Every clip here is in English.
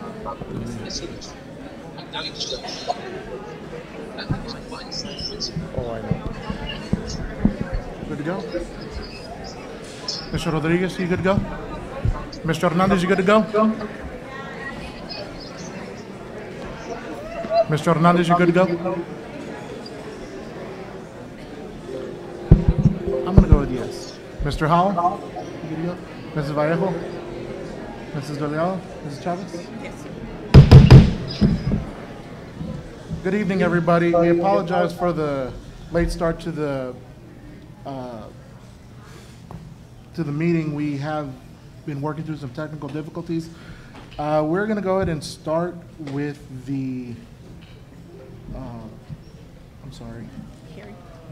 Oh, I know. Good to go? Mr. Rodriguez, you good to go? Mr. Hernandez, you good to go? Mr. Hernandez, you good to go? I'm going to go with yes. Mr. Howell, you good to go? Mrs. Vallejo? Mrs. Delgado? Mrs. Chavez? Yes. Good evening, everybody. We apologize for the late start to the meeting. We have been working through some technical difficulties. We're going to go ahead and start with the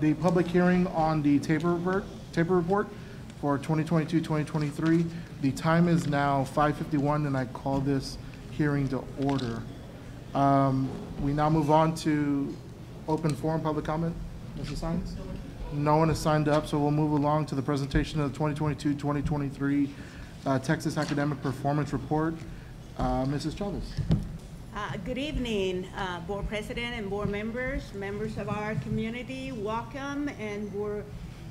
the public hearing on the taper report for 2022-2023. The time is now 5:51, and I call this hearing to order. We now move on to open forum public comment. Mrs. Sines? No one has signed up, so we'll move along to the presentation of the 2022-2023 Texas Academic Performance Report. Mrs. Chavez. Good evening, board president and board members of our community. Welcome, and we're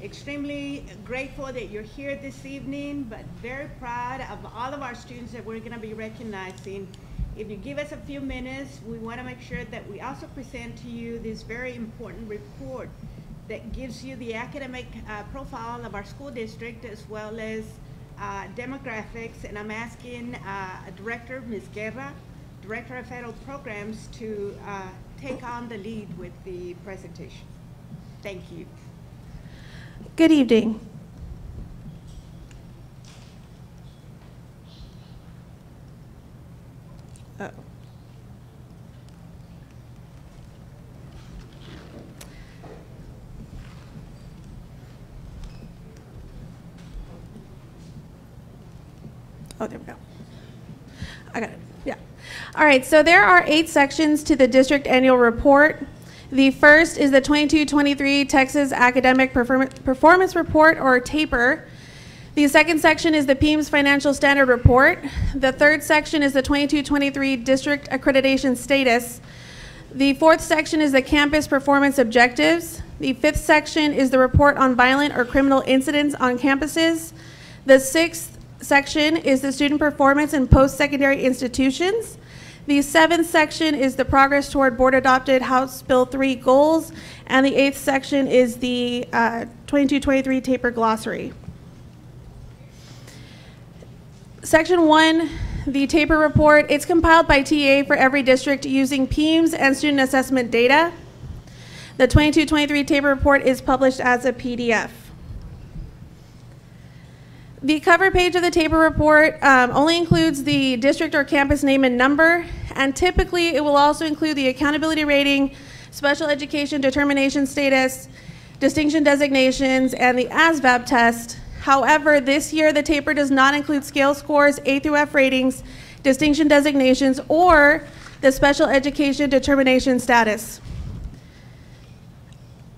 extremely grateful that you're here this evening, but very proud of all of our students that we're going to be recognizing. If you give us a few minutes, we want to make sure that we also present to you this very important report that gives you the academic profile of our school district as well as demographics. And I'm asking Director Ms. Guerra, Director of Federal Programs, to take on the lead with the presentation. Thank you. Good evening. Oh. Oh, there we go. I got it. Yeah. All right, so there are 8 sections to the district annual report. The first is the 22-23 Texas Academic Performance Report, or TAPER. The second section is the PEIMS Financial Standard Report. The third section is the 22-23 District Accreditation Status. The fourth section is the Campus Performance Objectives. The fifth section is the Report on Violent or Criminal Incidents on Campuses. The sixth section is the Student Performance in Post-Secondary Institutions. The seventh section is the Progress Toward Board-Adopted House Bill 3 Goals. And the eighth section is the 22-23 TAPER Glossary. Section 1, the TAPER report, it's compiled by TA for every district using PEIMS and student assessment data. The 22-23 TAPER report is published as a PDF. The cover page of the TAPER report only includes the district or campus name and number, and typically it will also include the accountability rating, special education determination status, distinction designations, and the ASVAB test. However, this year the TAPER does not include scale scores, A through F ratings, distinction designations, or the special education determination status.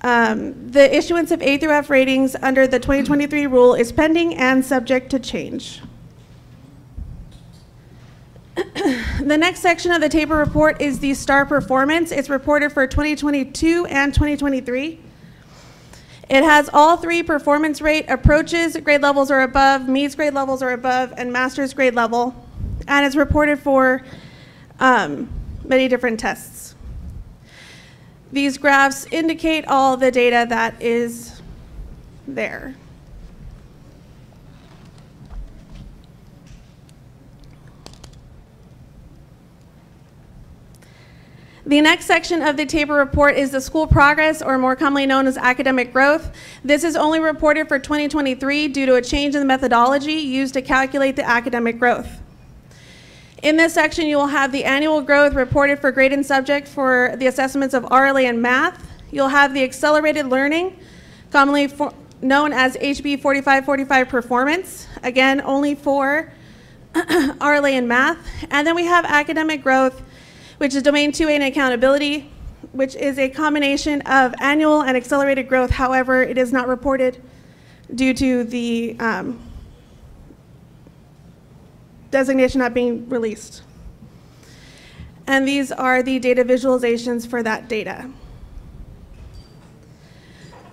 The issuance of A through F ratings under the 2023 rule is pending and subject to change. The next section of the TAPER report is the STAR performance. It's reported for 2022 and 2023. It has all 3 performance rate approaches, grade levels or above, MEADS grade levels or above, and master's grade level. And it's reported for many different tests. These graphs indicate all the data that is there. The next section of the TAPER report is the school progress, or more commonly known as academic growth. This is only reported for 2023 due to a change in the methodology used to calculate the academic growth. In this section, you will have the annual growth reported for grade and subject for the assessments of RLA and math. You'll have the accelerated learning, commonly known as HB 4545 performance, again, only for RLA and math. And then we have academic growth, which is domain 2A and accountability, which is a combination of annual and accelerated growth. However, it is not reported due to the designation not being released. And these are the data visualizations for that data.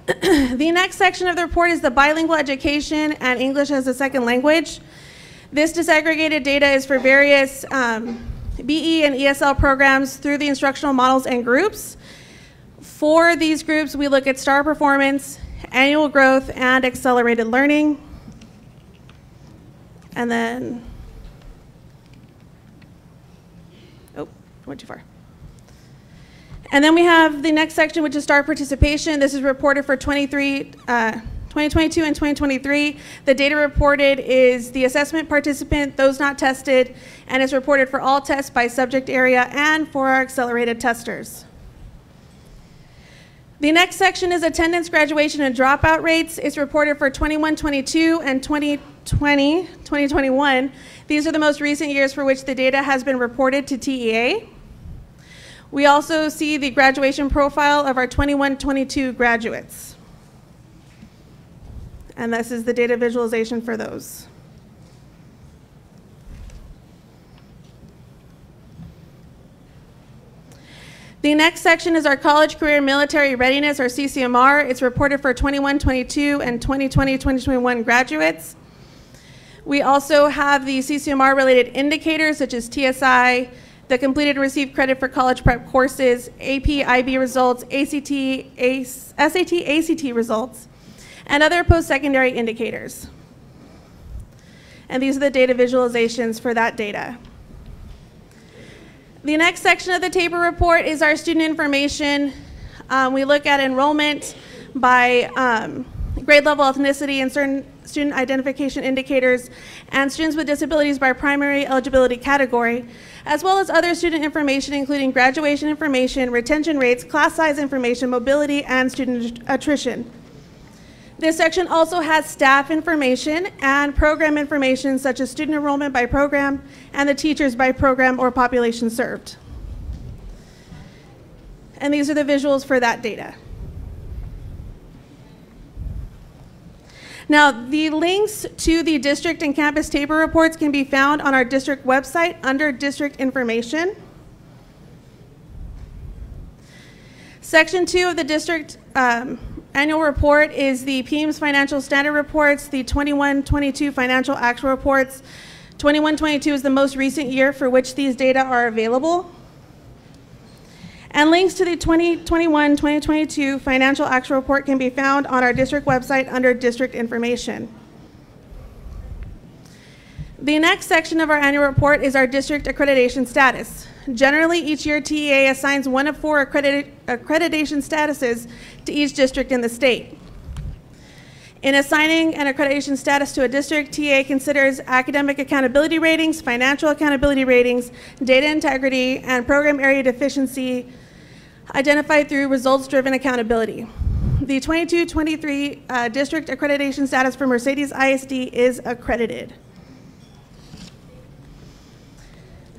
The next section of the report is the bilingual education and English as a second language. This disaggregated data is for various BE and ESL programs through the instructional models and groups. For these groups, we look at STAR performance, annual growth, and accelerated learning. And then, oh, went too far. And then we have the next section, which is STAR participation. This is reported for 2022 and 2023. The data reported is the assessment participant, those not tested, and it's reported for all tests by subject area and for our accelerated testers. The next section is attendance, graduation, and dropout rates. It's reported for 21-22 and 2020-2021. These are the most recent years for which the data has been reported to TEA. We also see the graduation profile of our 21-22 graduates. And this is the data visualization for those. The next section is our college, career, military readiness, or CCMR. It's reported for 21-22 and 2020-2021 graduates. We also have the CCMR related indicators such as TSI, the completed and received credit for college prep courses, AP, IB results, SAT, ACT results, and other post-secondary indicators. And these are the data visualizations for that data. The next section of the table report is our student information. We look at enrollment by grade level, ethnicity, and certain student identification indicators, and students with disabilities by primary eligibility category, as well as other student information, including graduation information, retention rates, class size information, mobility, and student attrition. This section also has staff information and program information, such as student enrollment by program and the teachers by program or population served. And these are the visuals for that data. Now, the links to the district and campus table reports can be found on our district website under district information. Section 2 of the district annual report is the PEIMS financial standard reports, the 21-22 financial actual reports. 21-22 is the most recent year for which these data are available. And links to the 2021-2022 financial actual report can be found on our district website under district information. The next section of our annual report is our district accreditation status. Generally, each year TEA assigns one of 4 accreditation statuses to each district in the state. In assigning an accreditation status to a district, TEA considers academic accountability ratings, financial accountability ratings, data integrity, and program area deficiency identified through results-driven accountability. The 22-23 district accreditation status for Mercedes ISD is accredited.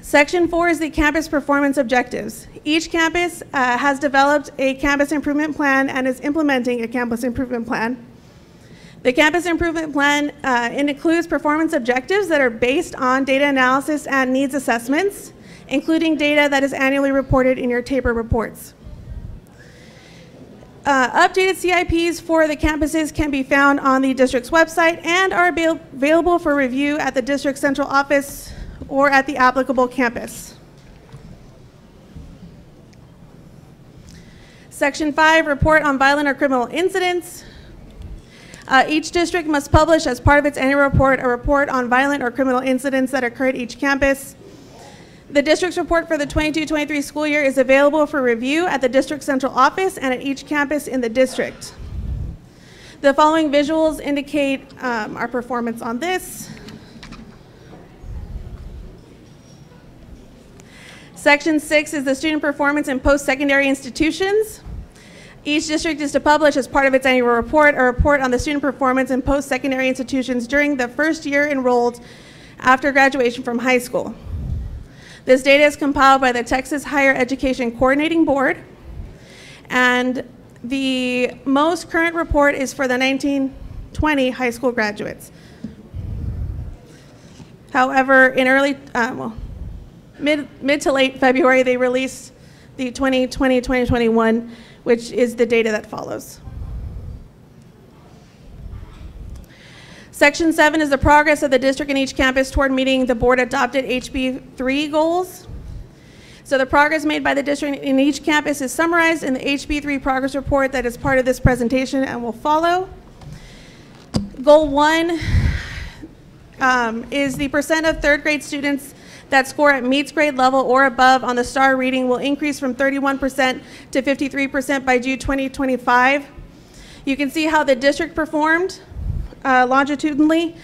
Section 4 is the campus performance objectives. Each campus has developed a campus improvement plan and is implementing a campus improvement plan. The campus improvement plan includes performance objectives that are based on data analysis and needs assessments, including data that is annually reported in your TABOR reports. Updated CIPs for the campuses can be found on the district's website and are available for review at the district central office or at the applicable campus. Section 5, report on violent or criminal incidents. Each district must publish as part of its annual report a report on violent or criminal incidents that occur at each campus. The district's report for the 22-23 school year is available for review at the district central office and at each campus in the district. The following visuals indicate our performance on this. Section 6 is the student performance in post-secondary institutions. Each district is to publish as part of its annual report a report on the student performance in post-secondary institutions during the first year enrolled after graduation from high school. This data is compiled by the Texas Higher Education Coordinating Board, and the most current report is for the 1920 high school graduates. However, in early, mid to late February, they released the 2020-2021, which is the data that follows. Section 7 is the progress of the district and each campus toward meeting the board adopted HB3 goals. So the progress made by the district in each campus is summarized in the HB3 progress report that is part of this presentation and will follow. Goal 1 is the percent of third grade students that score at meets grade level or above on the STAR reading will increase from 31% to 53% by June 2025. You can see how the district performed longitudinally,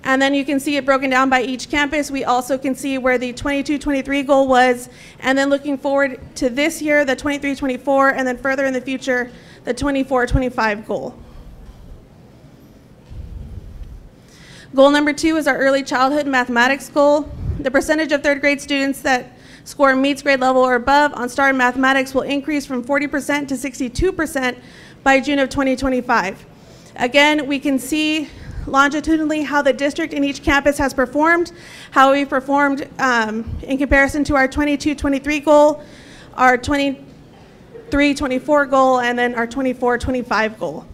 and then you can see it broken down by each campus. We also can see where the 22-23 goal was, and then looking forward to this year, the 23-24, and then further in the future, the 24-25 goal. Goal number 2 is our early childhood mathematics goal. The percentage of third grade students that score meets grade level or above on STAR mathematics will increase from 40% to 62% by June of 2025. Again, we can see longitudinally how the district in each campus has performed, how we performed in comparison to our 22-23 goal, our 23-24 goal, and then our 24-25 goal.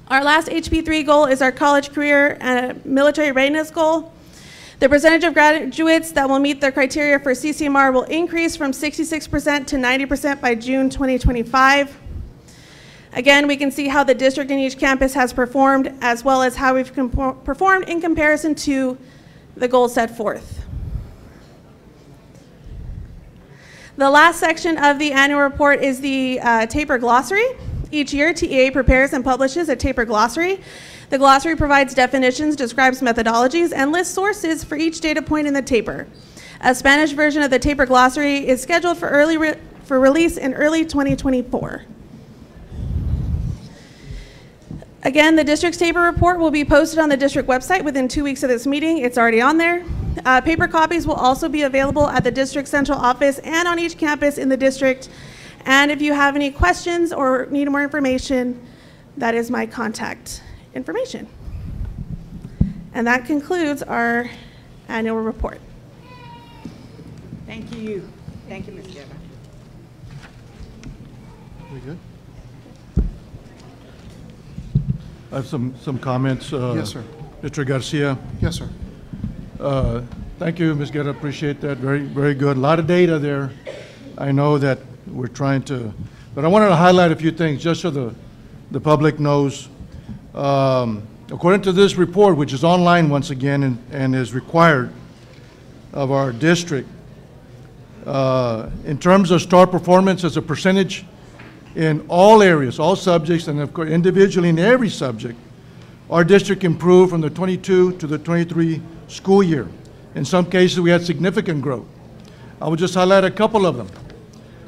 Our last HB3 goal is our college career and military readiness goal. The percentage of graduates that will meet the criteria for CCMR will increase from 66% to 90% by June 2025. Again, we can see how the district in each campus has performed, as well as how we've performed in comparison to the goals set forth. The last section of the annual report is the TAPER glossary. Each year, TEA prepares and publishes a TAPER glossary. The glossary provides definitions, describes methodologies, and lists sources for each data point in the TAPER. A Spanish version of the TAPER glossary is scheduled for release in early 2024. Again, the district's TAPER report will be posted on the district website within 2 weeks of this meeting. It's already on there. Paper copies will also be available at the district central office and on each campus in the district. And if you have any questions or need more information, that is my contact information. And that concludes our annual report. Thank you. Thank you, Ms. Guerra. Very good. I have some comments. Yes, sir. Mr. Garcia. Yes, sir. Thank you, Ms. Guerra. Appreciate that. Very, very good. A lot of data there. I know that we're trying to, but I wanted to highlight a few things just so the public knows. According to this report, which is online once again and is required of our district, in terms of STAR performance as a percentage in all areas, all subjects, and of course individually in every subject, our district improved from the 22 to the 23 school year. In some cases, we had significant growth. I will just highlight a couple of them.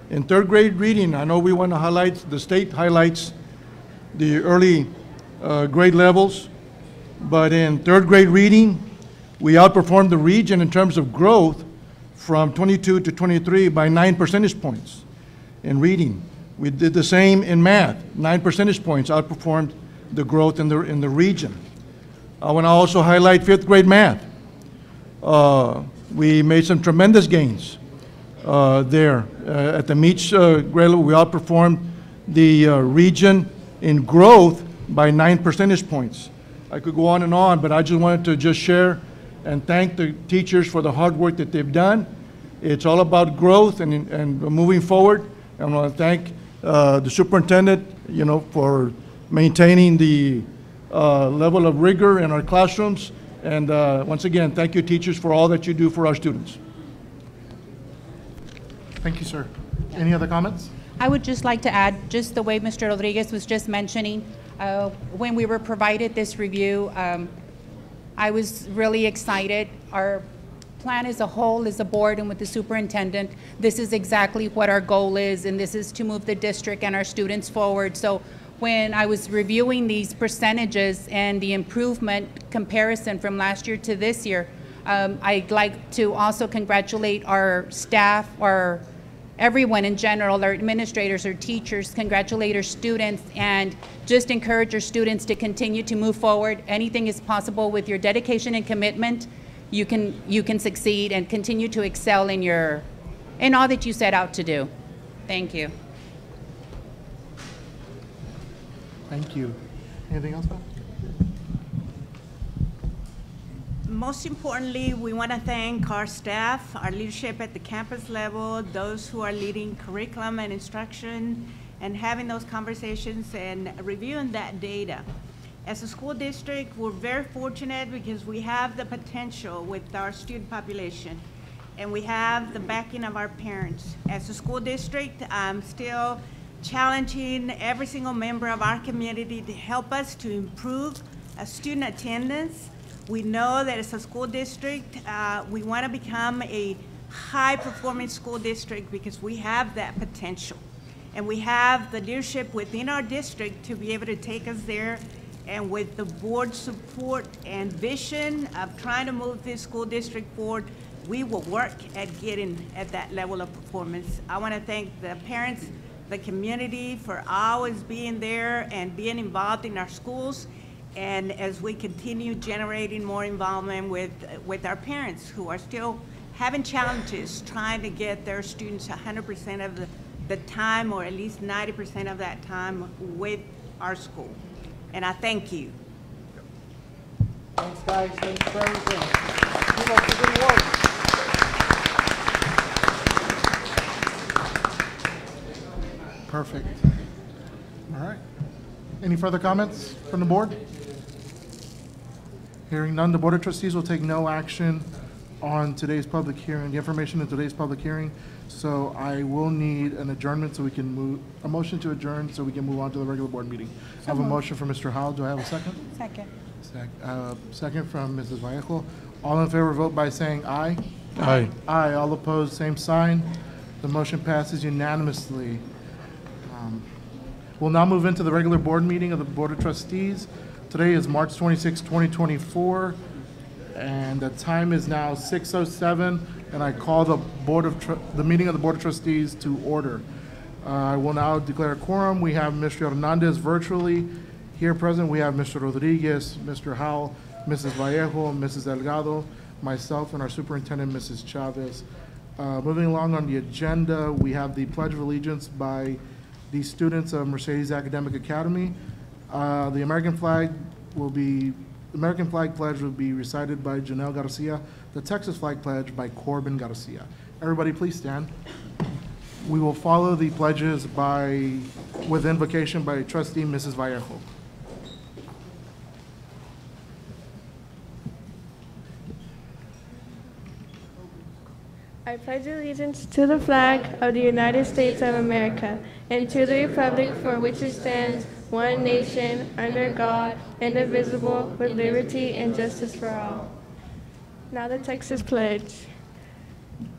In third grade reading, I know we want to highlight, the state highlights the early grade levels, but in third grade reading, we outperformed the region in terms of growth from 22 to 23 by 9 percentage points in reading. We did the same in math, 9 percentage points outperformed the growth in the region. I want to also highlight fifth grade math. We made some tremendous gains there. At the meets grade level, we outperformed the region in growth by 9 percentage points. I could go on, but I just wanted to just share and thank the teachers for the hard work that they've done. It's all about growth and moving forward. I want to thank the superintendent, for maintaining the level of rigor in our classrooms. And once again, thank you, teachers, for all that you do for our students. Thank you, sir. Any other comments? I would just like to add, just the way Mr. Rodriguez was just mentioning, when we were provided this review, I was really excited. Our plan as a whole, as a board and with the superintendent, this is exactly what our goal is, and this is to move the district and our students forward. So when I was reviewing these percentages and the improvement comparison from last year to this year, I'd like to also congratulate our staff, our everyone in general, our administrators, our teachers, congratulate our students, and just encourage our students to continue to move forward. Anything is possible with your dedication and commitment. You can succeed and continue to excel in all that you set out to do. Thank you. Thank you. Anything else, Beth? Most importantly, we want to thank our staff, our leadership at the campus level, those who are leading curriculum and instruction, and having those conversations and reviewing that data. As a school district, we're very fortunate because we have the potential with our student population, and we have the backing of our parents. As a school district, I'm still challenging every single member of our community to help us to improve student attendance. We know that as a school district, we want to become a high-performing school district because we have that potential. And we have the leadership within our district to be able to take us there. And with the board support and vision of trying to move this school district forward, we will work at getting at that level of performance. I want to thank the parents, the community for always being there and being involved in our schools. And as we continue generating more involvement with our parents who are still having challenges trying to get their students 100% of the time, or at least 90% of that time with our school. And I thank you. Thanks, guys. Thanks for everything. Keep up the good work. Perfect. All right. Any further comments from the board? Hearing none, the Board of Trustees will take no action on today's public hearing, the information in today's public hearing. So I will need an adjournment so we can move, a motion to adjourn so we can move on to the regular board meeting. I have a motion from Mr. Howell. Do I have a second? Second. Second from Mrs. Vallejo. All in favor, vote by saying aye. Aye. Aye. All opposed, same sign. The motion passes unanimously. We'll now move into the regular board meeting of the Board of Trustees. Today is March 26, 2024, and the time is now 6:07, and I call the meeting of the Board of Trustees to order. I will now declare a quorum. We have Mr. Hernandez virtually here present. We have Mr. Rodriguez, Mr. Howell, Mrs. Vallejo, Mrs. Delgado, myself, and our superintendent, Mrs. Chavez. Moving along on the agenda, we have the Pledge of Allegiance by the students of Mercedes Academic Academy. The American flag pledge will be recited by Janelle Garcia. The Texas flag pledge by Corbin Garcia. Everybody please stand. We will follow the pledges with invocation by trustee Mrs. Vallejo. I pledge allegiance to the flag of the United States of America and to the republic for which it stands, one nation, under God, indivisible, with liberty and justice for all. Now the Texas Pledge.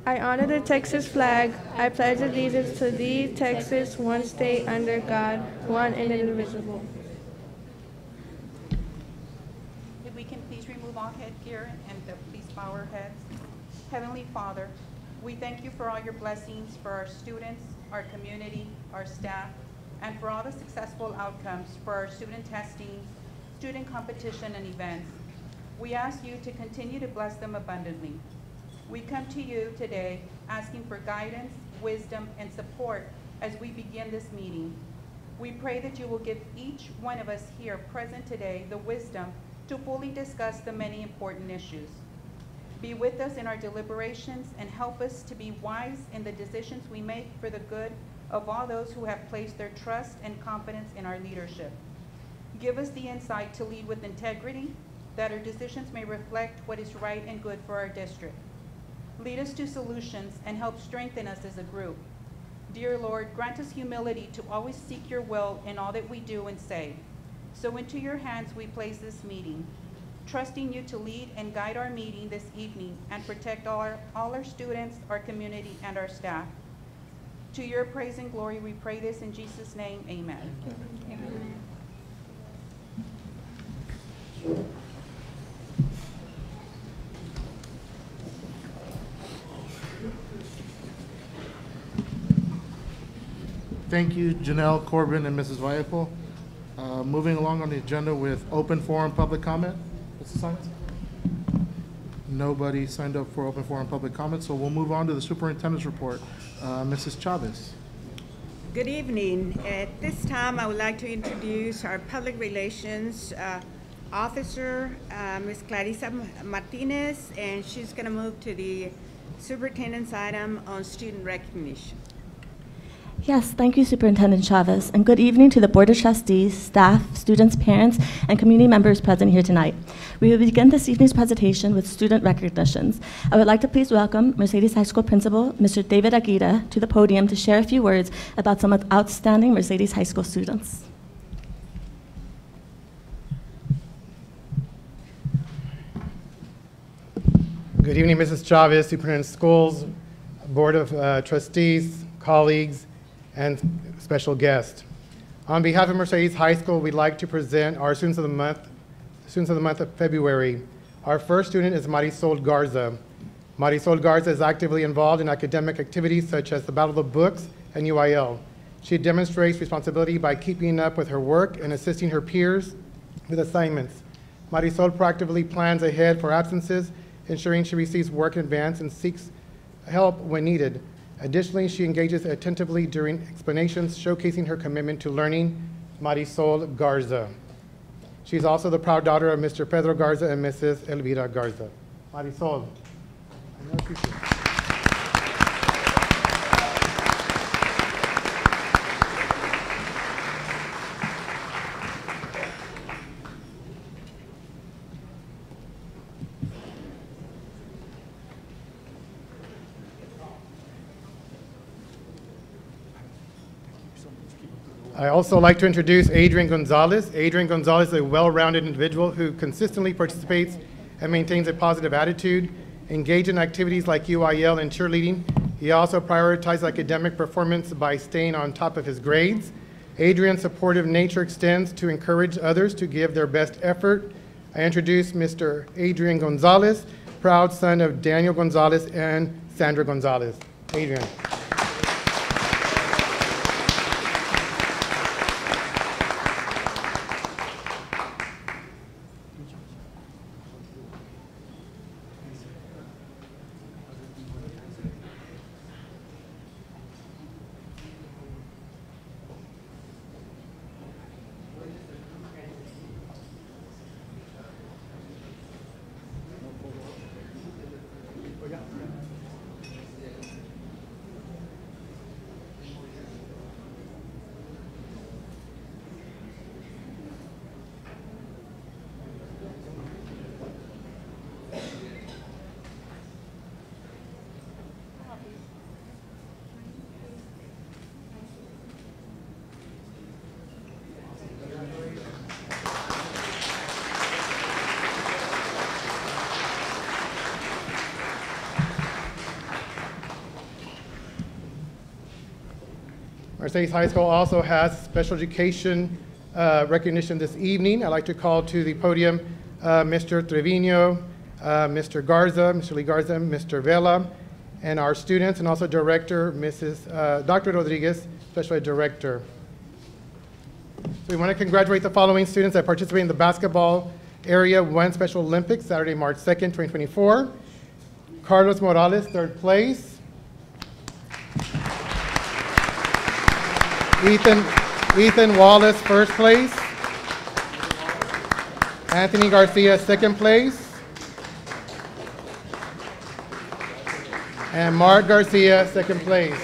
I honor the Texas flag. I pledge allegiance to thee, Texas, one state under God, one and indivisible. If we can please remove all headgear and please bow our heads. Heavenly Father, we thank you for all your blessings for our students, our community, our staff, and for all the successful outcomes for our student testing, student competition, and events. We ask you to continue to bless them abundantly. We come to you today asking for guidance, wisdom, and support as we begin this meeting. We pray that you will give each one of us here present today the wisdom to fully discuss the many important issues. Be with us in our deliberations and help us to be wise in the decisions we make for the good of all those who have placed their trust and confidence in our leadership. Give us the insight to lead with integrity, that our decisions may reflect what is right and good for our district. Lead us to solutions and help strengthen us as a group. Dear Lord, grant us humility to always seek your will in all that we do and say. So into your hands we place this meeting, trusting you to lead and guide our meeting this evening and protect all our students, our community, and our staff. To your praise and glory, we pray this in Jesus' name, amen. Amen. thank you, Janelle, Corbin, and Mrs. Vallejo. Moving along on the agenda with open forum public comment. Mrs. Science? Nobody signed up for open forum public comment, so we'll move on to the superintendent's report. Mrs. Chavez. Good evening. At this time, I would like to introduce our public relations officer, Ms. Clarissa Martinez, and she's going to move to the superintendent's item on student recognition. Yes, thank you, Superintendent Chavez, and good evening to the Board of Trustees, staff, students, parents, and community members present here tonight. We will begin this evening's presentation with student recognitions. I would like to please welcome Mercedes High School Principal, Mr. David Aguirre, to the podium to share a few words about some of the outstanding Mercedes High School students. Good evening, Mrs. Chavez, Superintendent of Schools, Board of Trustees, colleagues, and special guest. On behalf of Mercedes High School, we'd like to present our Students of the Month of February. Our first student is Marisol Garza. Marisol Garza is actively involved in academic activities such as the Battle of Books and UIL. She demonstrates responsibility by keeping up with her work and assisting her peers with assignments. Marisol proactively plans ahead for absences, ensuring she receives work in advance and seeks help when needed. Additionally, she engages attentively during explanations, showcasing her commitment to learning. Marisol Garza. She's also the proud daughter of Mr. Pedro Garza and Mrs. Elvira Garza. Marisol. I know you should. I also like to introduce Adrian Gonzalez. Adrian Gonzalez is a well-rounded individual who consistently participates and maintains a positive attitude, engaged in activities like UIL and cheerleading. He also prioritizes academic performance by staying on top of his grades. Adrian's supportive nature extends to encourage others to give their best effort. I introduce Mr. Adrian Gonzalez, proud son of Daniel Gonzalez and Sandra Gonzalez. Adrian. Mercedes High School also has special education recognition this evening. I'd like to call to the podium Mr. Trevino, Mr. Garza, Mr. Lee Garza, Mr. Vela, and our students, and also Director, Dr. Rodriguez, Special Ed Director. So we want to congratulate the following students that participated in the basketball area 1 Special Olympics, Saturday, March 2nd, 2024. Carlos Morales, 3rd place. Ethan Wallace, 1st place. Anthony Garcia, 2nd place. And Mark Garcia, 2nd place.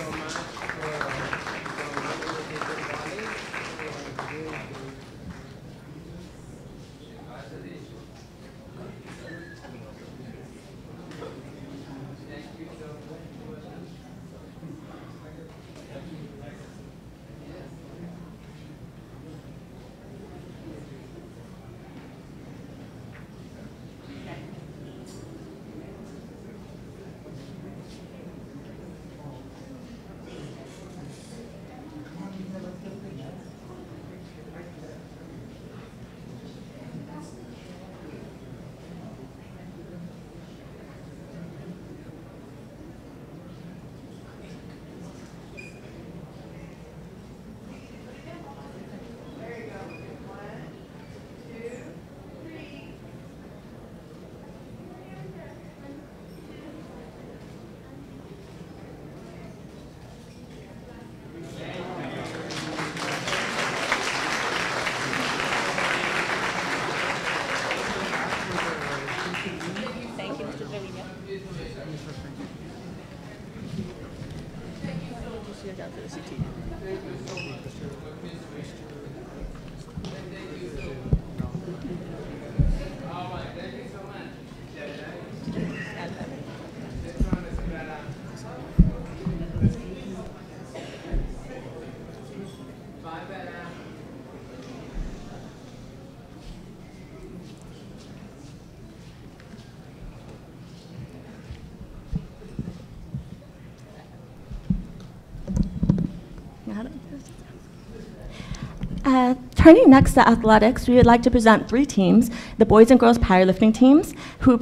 Turning next to athletics, we would like to present 3 teams, the boys and girls powerlifting teams, who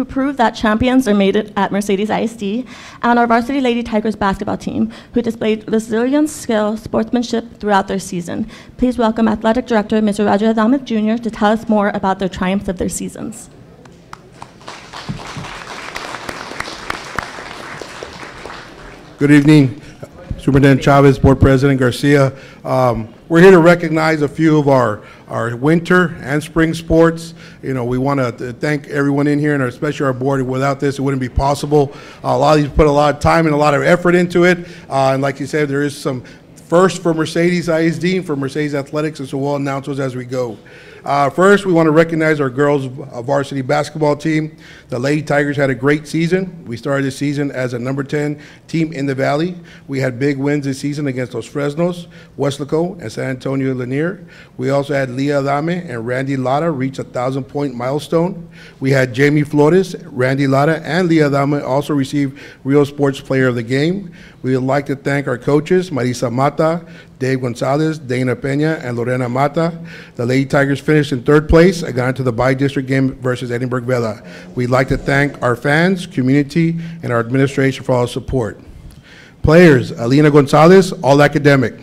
proved that champions are made it at Mercedes ISD, and our varsity Lady Tigers basketball team, who displayed resilience, skill, sportsmanship throughout their season. Please welcome Athletic Director Mr. Roger Adamek Jr. to tell us more about the triumphs of their seasons. Good evening, Superintendent Chavez, Board President Garcia. We're here to recognize a few of our winter and spring sports. You know, we want to thank everyone in here, and especially our board. Without this, it wouldn't be possible. A lot of these put a lot of time and a lot of effort into it. And like you said, there is some first for Mercedes ISD and for Mercedes Athletics, and so we'll announce those as we go. First, we want to recognize our girls varsity basketball team. The Lady Tigers had a great season. We started the season as a number 10 team in the Valley. We had big wins this season against Los Fresnos, Weslaco, and San Antonio Lanier. We also had Leah Adame and Randy Lara reach a 1,000-point milestone. We had Jamie Flores, Randy Lara, and Leah Adame also receive Real Sports Player of the Game. We would like to thank our coaches, Marisa Mata, Dave Gonzalez, Dana Peña, and Lorena Mata. The Lady Tigers finished in 3rd place and got into the bi-district game versus Edinburgh Vela. We'd like to thank our fans, community, and our administration for all the support. Players, Alina Gonzalez, all academic.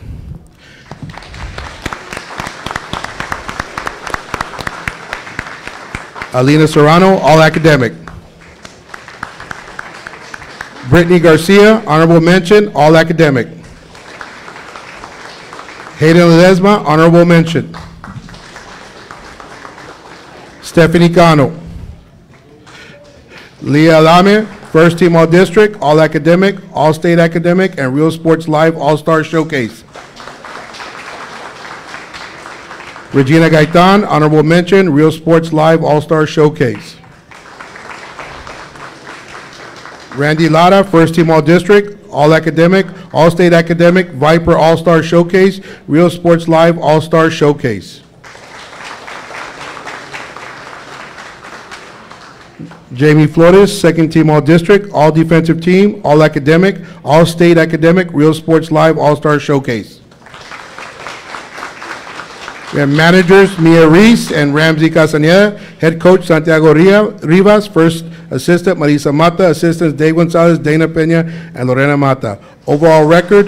Alina Serrano, all academic. Brittany Garcia, honorable mention, all academic. Hayden Ledesma, honorable mention. Stephanie Cano. Leah Alame, first team all district, all academic, all state academic, and Real Sports Live All-Star Showcase. Regina Gaitan, honorable mention, Real Sports Live All-Star Showcase. Randy Lara, first team all district, all academic, all state academic, Viper All-Star Showcase, Real Sports Live All-Star Showcase. Jamie Flores, second team all district, all defensive team, all academic, all state academic, Real Sports Live All-Star Showcase. We have managers Mia Reese and Ramsey Casaneda, head coach Santiago Rivas, first assistant Marisa Mata, assistants Dave Gonzalez, Dana Peña, and Lorena Mata. Overall record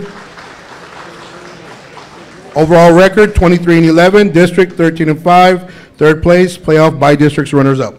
23-11, district 13-5, 3rd place, playoff by districts runners up.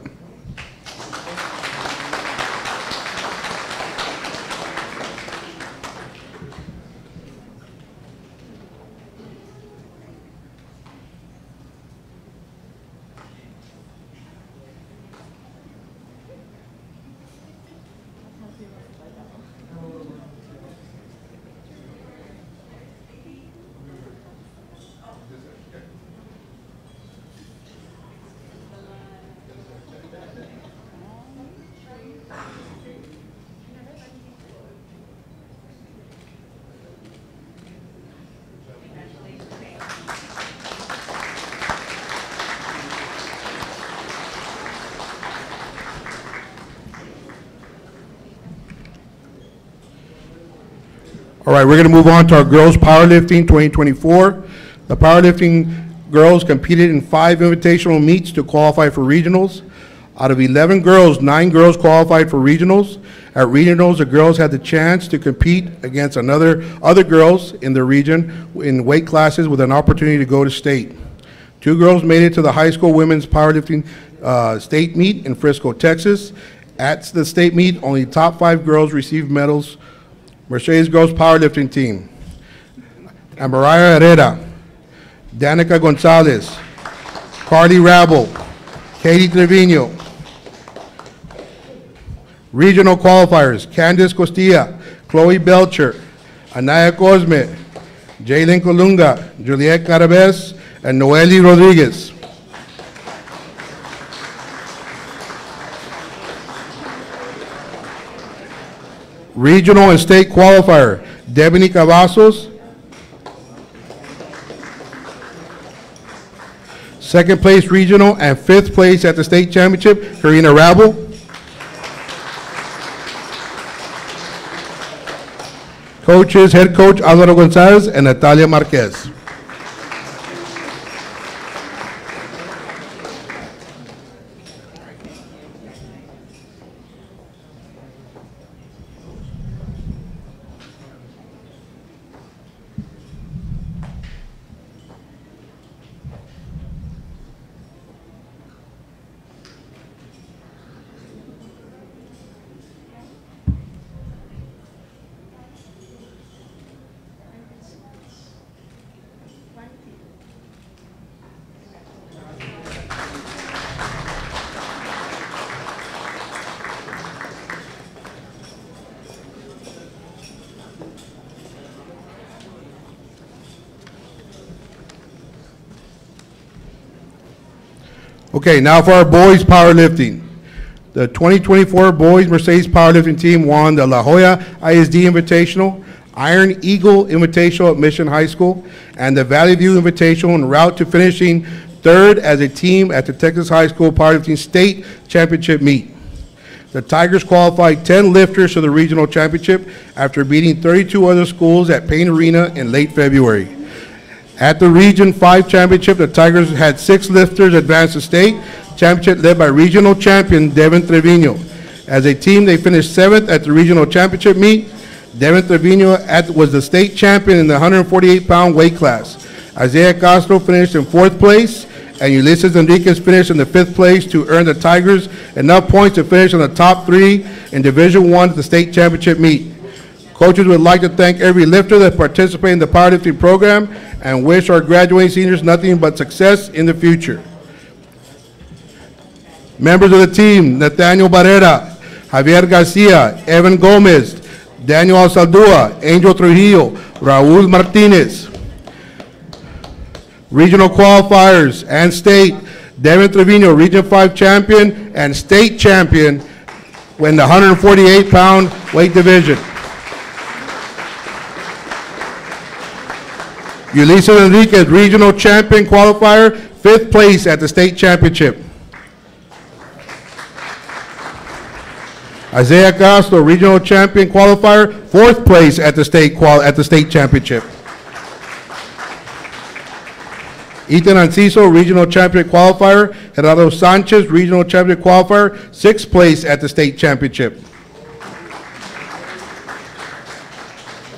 All right, we're going to move on to our girls powerlifting 2024. The powerlifting girls competed in 5 invitational meets to qualify for regionals. Out of 11 girls, 9 girls qualified for regionals. At regionals, the girls had the chance to compete against other girls in the region in weight classes with an opportunity to go to state. 2 girls made it to the high school women's powerlifting state meet in Frisco, Texas. At the state meet, only top 5 girls received medals. Mercedes girls powerlifting team. Amariah Herrera, Danica Gonzalez, Carly Rabel, Katie Trevino. Regional qualifiers, Candice Costilla, Chloe Belcher, Anaya Cosme, Jalen Colunga, Juliet Carabez, and Noeli Rodriguez. Regional and state qualifier, Debony Cavazos. Second place regional and fifth place at the state championship, Karina Rabel. Coaches, head coach Alvaro Gonzalez and Natalia Marquez. Okay, now for our boys powerlifting. The 2024 boys Mercedes powerlifting team won the La Jolla ISD Invitational, Iron Eagle Invitational at Mission High School, and the Valley View Invitational en route to finishing third as a team at the Texas High School Powerlifting State Championship meet. The Tigers qualified 10 lifters to the regional championship after beating 32 other schools at Payne Arena in late February. At the Region 5 Championship, the Tigers had 6 lifters advance to state championship led by regional champion Devin Trevino. As a team, they finished 7th at the regional championship meet. Devin Trevino was the state champion in the 148-pound weight class. Isaiah Castro finished in 4th place, and Ulysses Enriquez finished in the 5th place to earn the Tigers enough points to finish in the top 3 in Division I at the state championship meet. Coaches would like to thank every lifter that participated in the powerlifting program and wish our graduating seniors nothing but success in the future. Members of the team, Nathaniel Barrera, Javier Garcia, Evan Gomez, Daniel Alsaldúa, Angel Trujillo, Raúl Martinez. Regional qualifiers and state, Devin Trevino, Region 5 champion and state champion in the 148-pound weight division. Ulysses Enriquez, regional champion qualifier, 5th place at the state championship. Isaiah Castro, regional champion qualifier, 4th place at the state championship. Ethan Anciso, regional champion qualifier. Gerardo Sanchez, regional champion qualifier, 6th place at the state championship.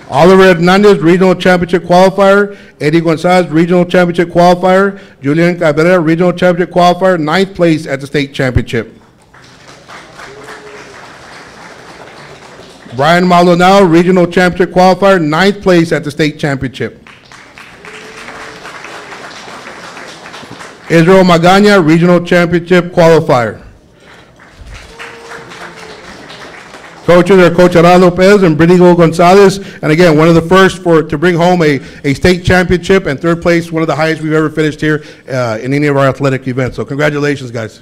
Oliver Hernandez, regional championship qualifier. Eddie Gonzalez, regional championship qualifier. Julian Cabrera, regional championship qualifier, 9th place at the state championship. Brian Maldonado, regional championship qualifier, 9th place at the state championship. Israel Magana, regional championship qualifier. Coaches are Coach Ara Lopez and Bridigo Gonzalez, and again, one of the first to bring home a state championship, and 3rd place, one of the highest we've ever finished here in any of our athletic events. So congratulations, guys.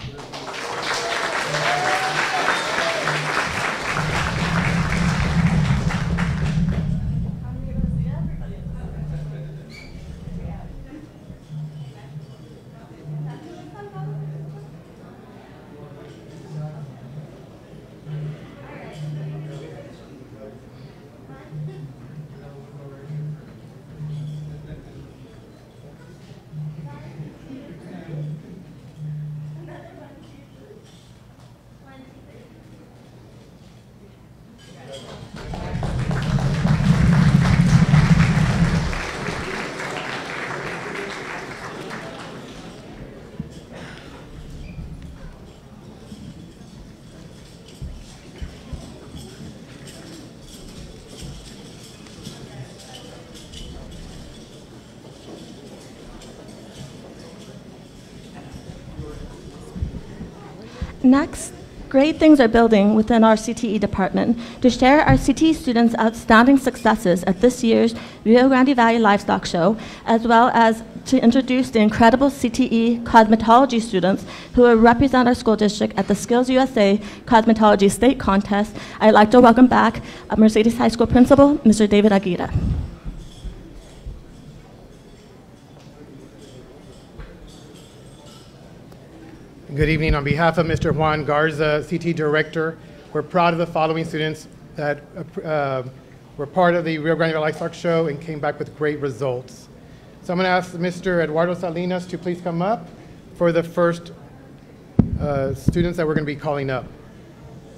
Next, Great things are building within our CTE department. To share our CTE students' outstanding successes at this year's Rio Grande Valley Livestock Show, as well as to introduce the incredible CTE cosmetology students who will represent our school district at the Skills USA Cosmetology State Contest, I'd like to welcome back Mercedes High School Principal, Mr. David Aguirre. Good evening. On behalf of Mr. Juan Garza, CT Director, we're proud of the following students that were part of the Rio Grande Valley Livestock Show and came back with great results. So I'm going to ask Mr. Eduardo Salinas to please come up for the first students that we're going to be calling up.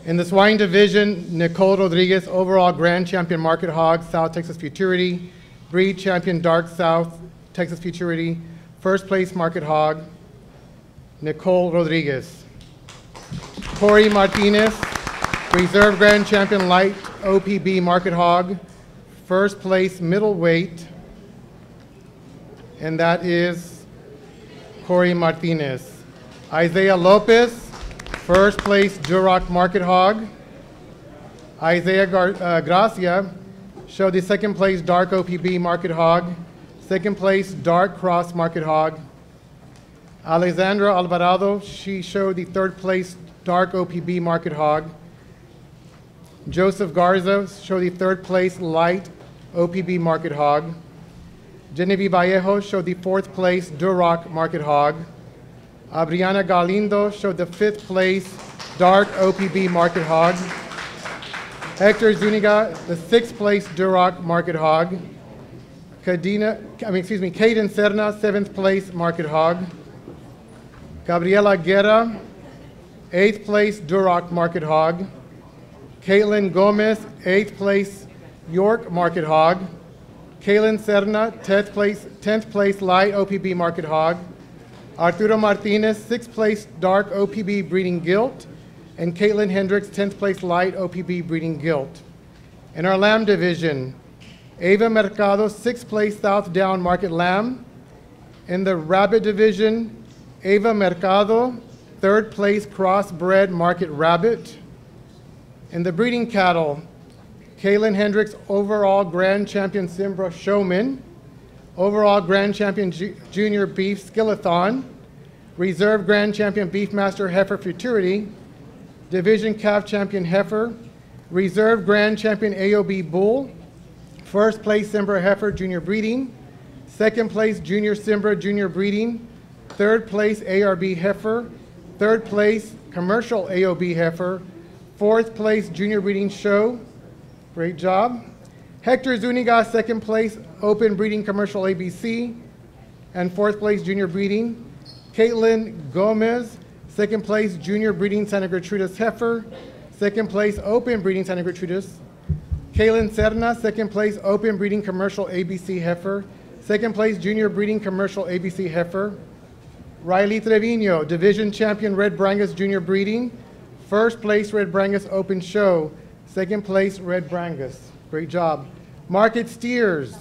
In the swine division, Nicole Rodriguez, overall grand champion market hog, South Texas Futurity, breed champion dark South Texas Futurity, first place market hog, Nicole Rodriguez. Corey Martinez, reserve grand champion light OPB market hog, first place middleweight, and that is Corey Martinez. Isaiah Lopez, first place Duroc market hog. Isaiah Gracia showed the second place dark OPB market hog, second place dark cross market hog. Alexandra Alvarado, she showed the third place dark OPB market hog. Joseph Garza showed the third place light OPB market hog. Genevieve Vallejo showed the fourth place Duroc market hog. Abriana Galindo showed the fifth place dark OPB market hog. Hector Zuniga, the sixth place Duroc market hog. Caden Serna, seventh place market hog. Gabriela Guerra, eighth place Duroc market hog. Caitlin Gomez, eighth place York market hog. Kaylin Serna, 10th place light OPB market hog. Arturo Martinez, 6th place dark OPB breeding gilt. And Caitlin Hendricks, 10th place light OPB breeding gilt. In our lamb division, Ava Mercado, 6th place South Down market lamb. In the rabbit division, Ava Mercado, 3rd place crossbred market rabbit. In the breeding cattle, Kaylin Hendricks, overall grand champion Simbra showman, overall grand champion junior beef skillathon, reserve grand champion beefmaster heifer futurity, division calf champion heifer, reserve grand champion AOB bull, first place Simbra heifer junior breeding, second place junior Simbra junior breeding, third place ARB heifer, third place commercial AOB heifer, fourth place junior breeding show. Great job. Hector Zuniga, second place open breeding commercial ABC, and fourth place junior breeding. Caitlin Gomez, second place junior breeding Santa Gertrudis heifer, second place open breeding Santa Gertrudis. Kaylin Serna, second place open breeding commercial ABC heifer, second place junior breeding commercial ABC heifer. Riley Trevino, division champion Red Brangus junior breeding, first place Red Brangus open show, second place Red Brangus. Great job. Market steers,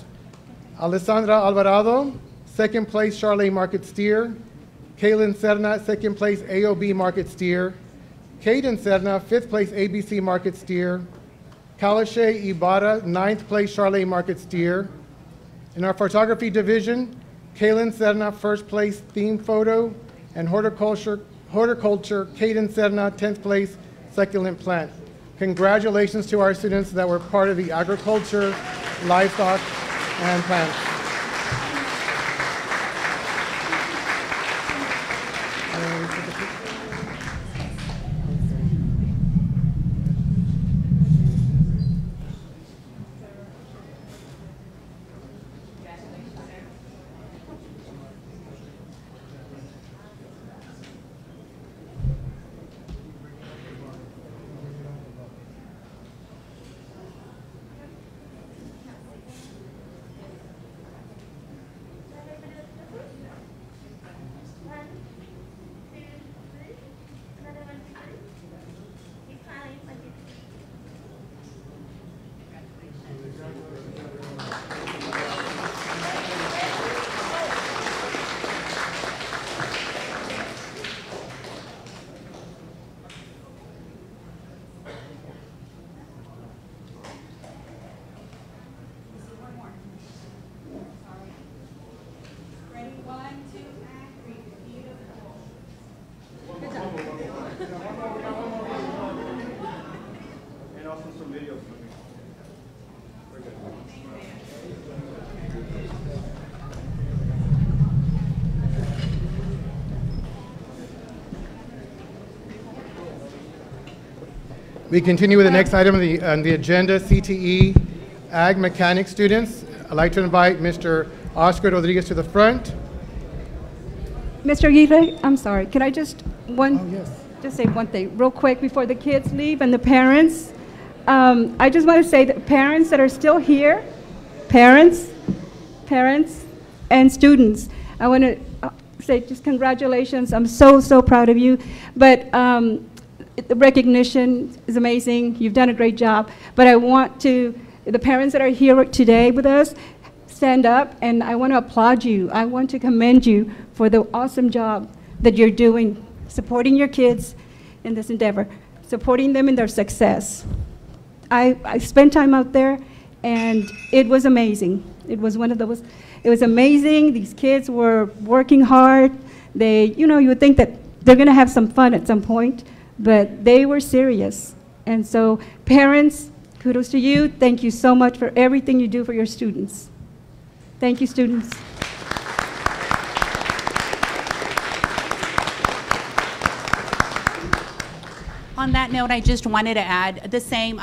Alessandra Alvarado, second place Charlotte Market steer. Kaylin Serna, second place AOB Market steer. Caden Serna, fifth place ABC Market steer. Kalache Ibarra, ninth place Charlotte Market steer. In our photography division, Kaylin Serna, first place theme photo, and horticulture, Caden Serna, 10th place succulent plant. Congratulations to our students that were part of the agriculture, livestock, and plants. We continue with the next item on the agenda, CTE Ag Mechanics students. I'd like to invite Mr. Oscar Rodriguez to the front. Mr. Aguirre, I'm sorry, can I just yes. just say one thing real quick before the kids leave and the parents? I just want to say that parents that are still here, parents, and students, I want to say just congratulations. I'm so proud of you. But the recognition is amazing. You've done a great job. But I want to, the parents that are here today with us, stand up, and I want to applaud you. I want to commend you for the awesome job that you're doing, supporting your kids in this endeavor, supporting them in their success. I spent time out there, and it was amazing. It was one of those, it was amazing. These kids were working hard. They, you know, you would think that they're going to have some fun at some point, but they were serious. And so, parents, kudos to you. Thank you so much for everything you do for your students. Thank you, students. On that note, I just wanted to add the same,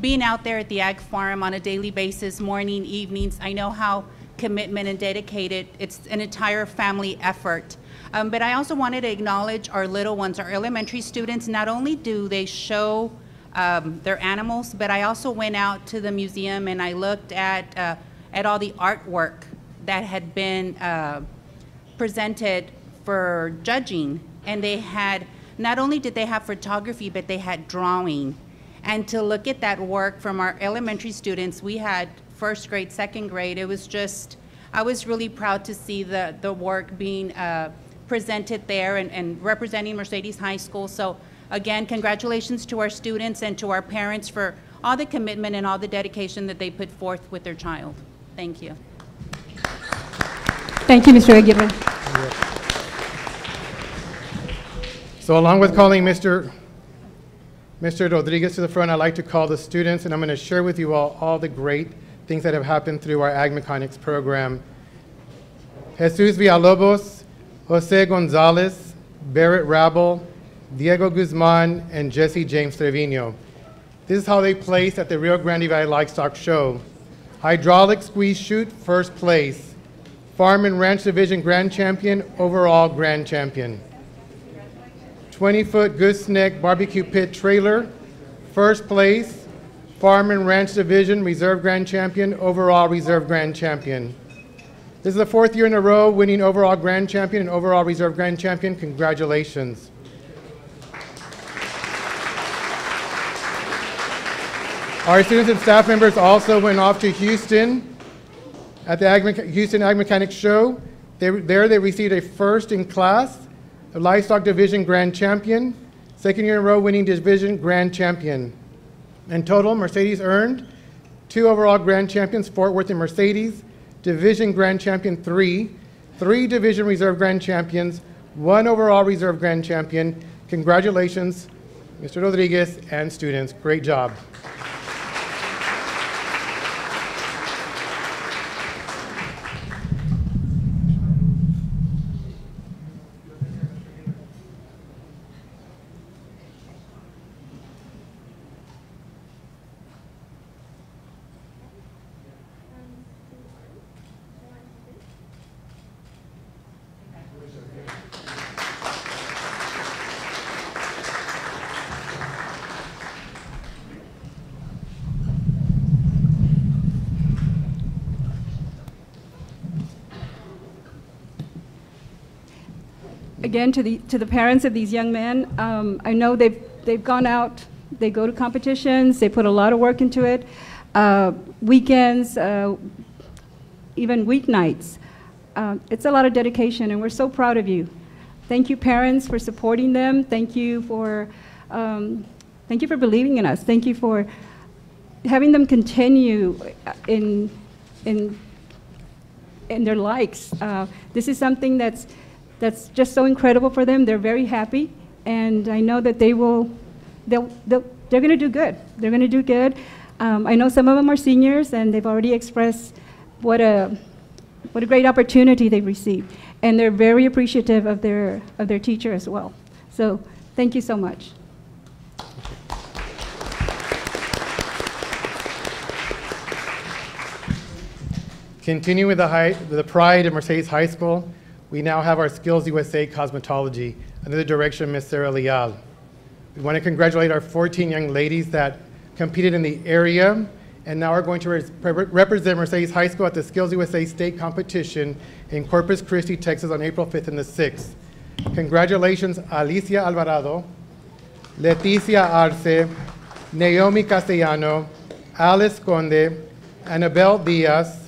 being out there at the Ag Farm on a daily basis, morning, evenings, I know how commitment and dedicated, it's an entire family effort. But I also wanted to acknowledge our little ones, our elementary students. Not only do they show their animals, but I also went out to the museum and I looked at all the artwork that had been presented for judging. And they had, not only did they have photography, but they had drawing. And to look at that work from our elementary students, we had first grade, second grade. It was just, I was really proud to see the work being presented there and representing Mercedes High School. So again, congratulations to our students and to our parents for all the commitment and all the dedication that they put forth with their child. Thank you. Thank you, Mr. Aguirre. So along with calling Mr. Rodriguez to the front, I'd like to call the students, and I'm going to share with you all the great things that have happened through our Ag Mechanics program. Jesus Villalobos, Jose Gonzalez, Barrett Rabel, Diego Guzman, and Jesse James Trevino. This is how they placed at the Rio Grande Valley Livestock Show. Hydraulic squeeze chute, first place. Farm and Ranch Division Grand Champion, overall Grand Champion. 20-foot gooseneck barbecue pit trailer, first place. Farm and Ranch Division Reserve Grand Champion, overall Reserve Grand Champion. This is the fourth year in a row winning overall Grand Champion and overall Reserve Grand Champion. Congratulations. Our students and staff members also went off to Houston at the Houston Ag Mechanics Show. They received a first in class, a Livestock Division Grand Champion, second year in a row winning Division Grand Champion. In total, Mercedes earned 2 overall Grand Champions, Fort Worth and Mercedes, Division Grand Champion 3 Division Reserve Grand Champions, 1 overall Reserve Grand Champion. Congratulations, Mr. Rodriguez and students. Great job. Again, to the parents of these young men, I know they've gone out, they go to competitions, they put a lot of work into it, weekends, even weeknights. It's a lot of dedication, and we're so proud of you. Thank you, parents, for supporting them. Thank you for believing in us. Thank you for having them continue in their likes. This is something that's just so incredible for them. They're very happy, and I know that they'll they're going to do good. They're going to do good. I know some of them are seniors, and they've already expressed what a great opportunity they received, and they're very appreciative of their teacher as well. So thank you so much. Continue with the pride of Mercedes High School, we now have our Skills USA Cosmetology under the direction of Ms. Sarah Leal. We want to congratulate our 14 young ladies that competed in the area and now are going to represent Mercedes High School at the Skills USA State Competition in Corpus Christi, Texas on April 5th and the 6th. Congratulations, Alicia Alvarado, Leticia Arce, Naomi Castellano, Alice Conde, Anabel Diaz,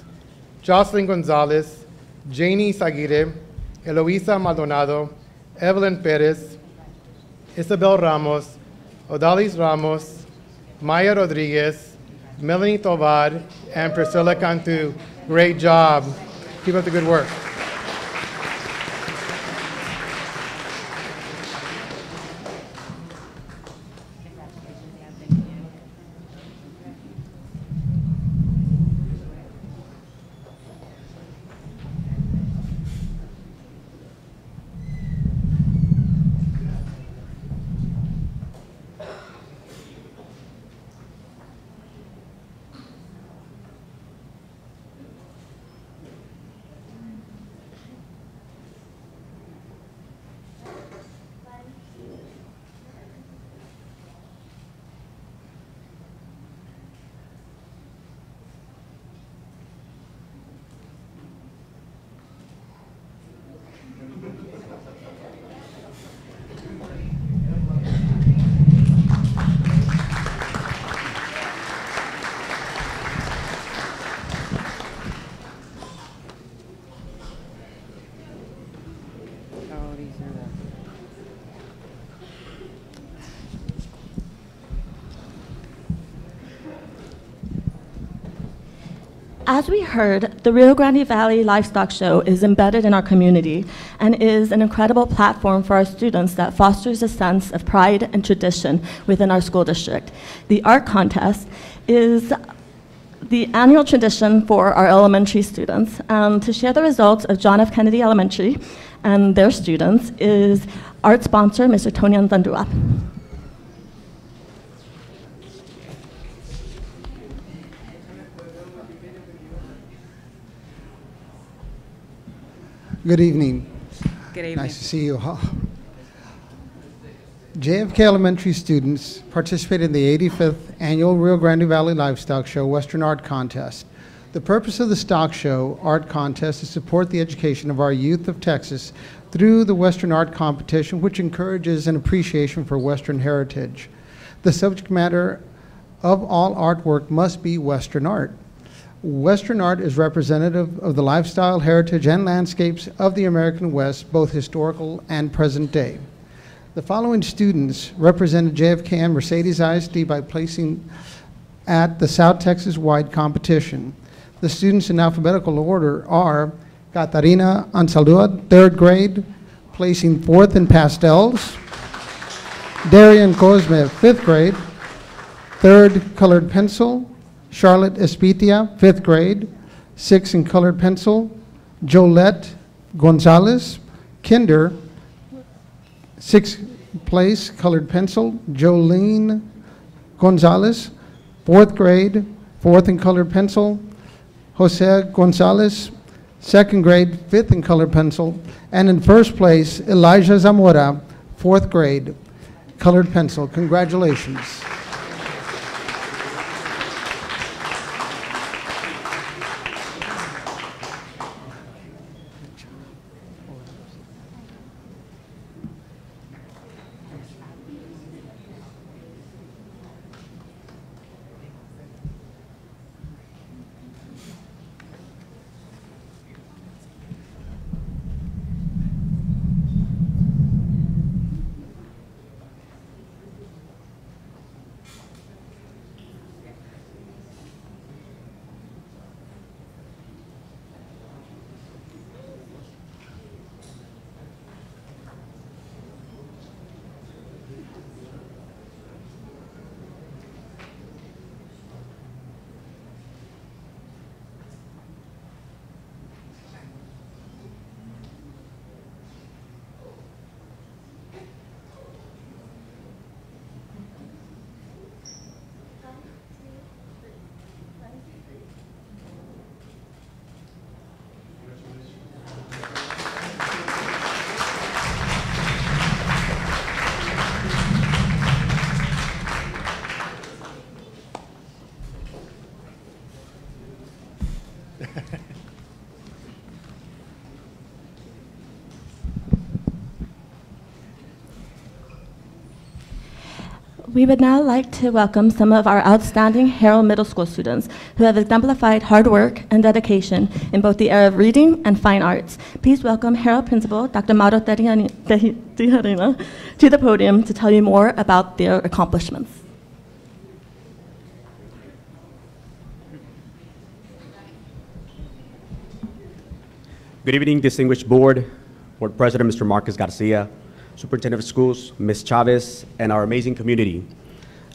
Jocelyn Gonzalez, Janie Saguire, Eloisa Maldonado, Evelyn Perez, Isabel Ramos, Odalis Ramos, Maya Rodriguez, Melanie Tovar, and Priscilla Cantu. Great job. Keep up the good work. As we heard, the Rio Grande Valley Livestock Show is embedded in our community and is an incredible platform for our students that fosters a sense of pride and tradition within our school district. The art contest is the annual tradition for our elementary students. To share the results of John F. Kennedy Elementary and their students is art sponsor, Mr. Tony Anzandua. Good evening. Good evening. Nice to see you all. JFK Elementary students participated in the 85th Annual Rio Grande Valley Livestock Show Western Art Contest. The purpose of the Stock Show Art Contest is to support the education of our youth of Texas through the Western Art Competition, which encourages an appreciation for Western heritage. The subject matter of all artwork must be Western art. Western art is representative of the lifestyle, heritage, and landscapes of the American West, both historical and present day. The following students represented JFK and Mercedes ISD by placing at the South Texas-wide competition. The students in alphabetical order are Catarina Ansalua, 3rd grade, placing 4th in pastels. Darian Cosme, 5th grade, 3rd colored pencil. Charlotte Espitia, 5th grade, 6th in colored pencil. Jolette Gonzalez, kinder, 6th place, colored pencil. Jolene Gonzalez, 4th grade, 4th in colored pencil. Jose Gonzalez, 2nd grade, 5th in colored pencil. And in 1st place, Elijah Zamora, 4th grade, colored pencil. Congratulations. We would now like to welcome some of our outstanding Harrell Middle School students who have exemplified hard work and dedication in both the area of reading and fine arts. Please welcome Harrell Principal Dr. Mauro Tijarina to the podium to tell you more about their accomplishments. Good evening, distinguished board president, Mr. Marcus Garcia, superintendent of schools, Ms. Chavez, and our amazing community.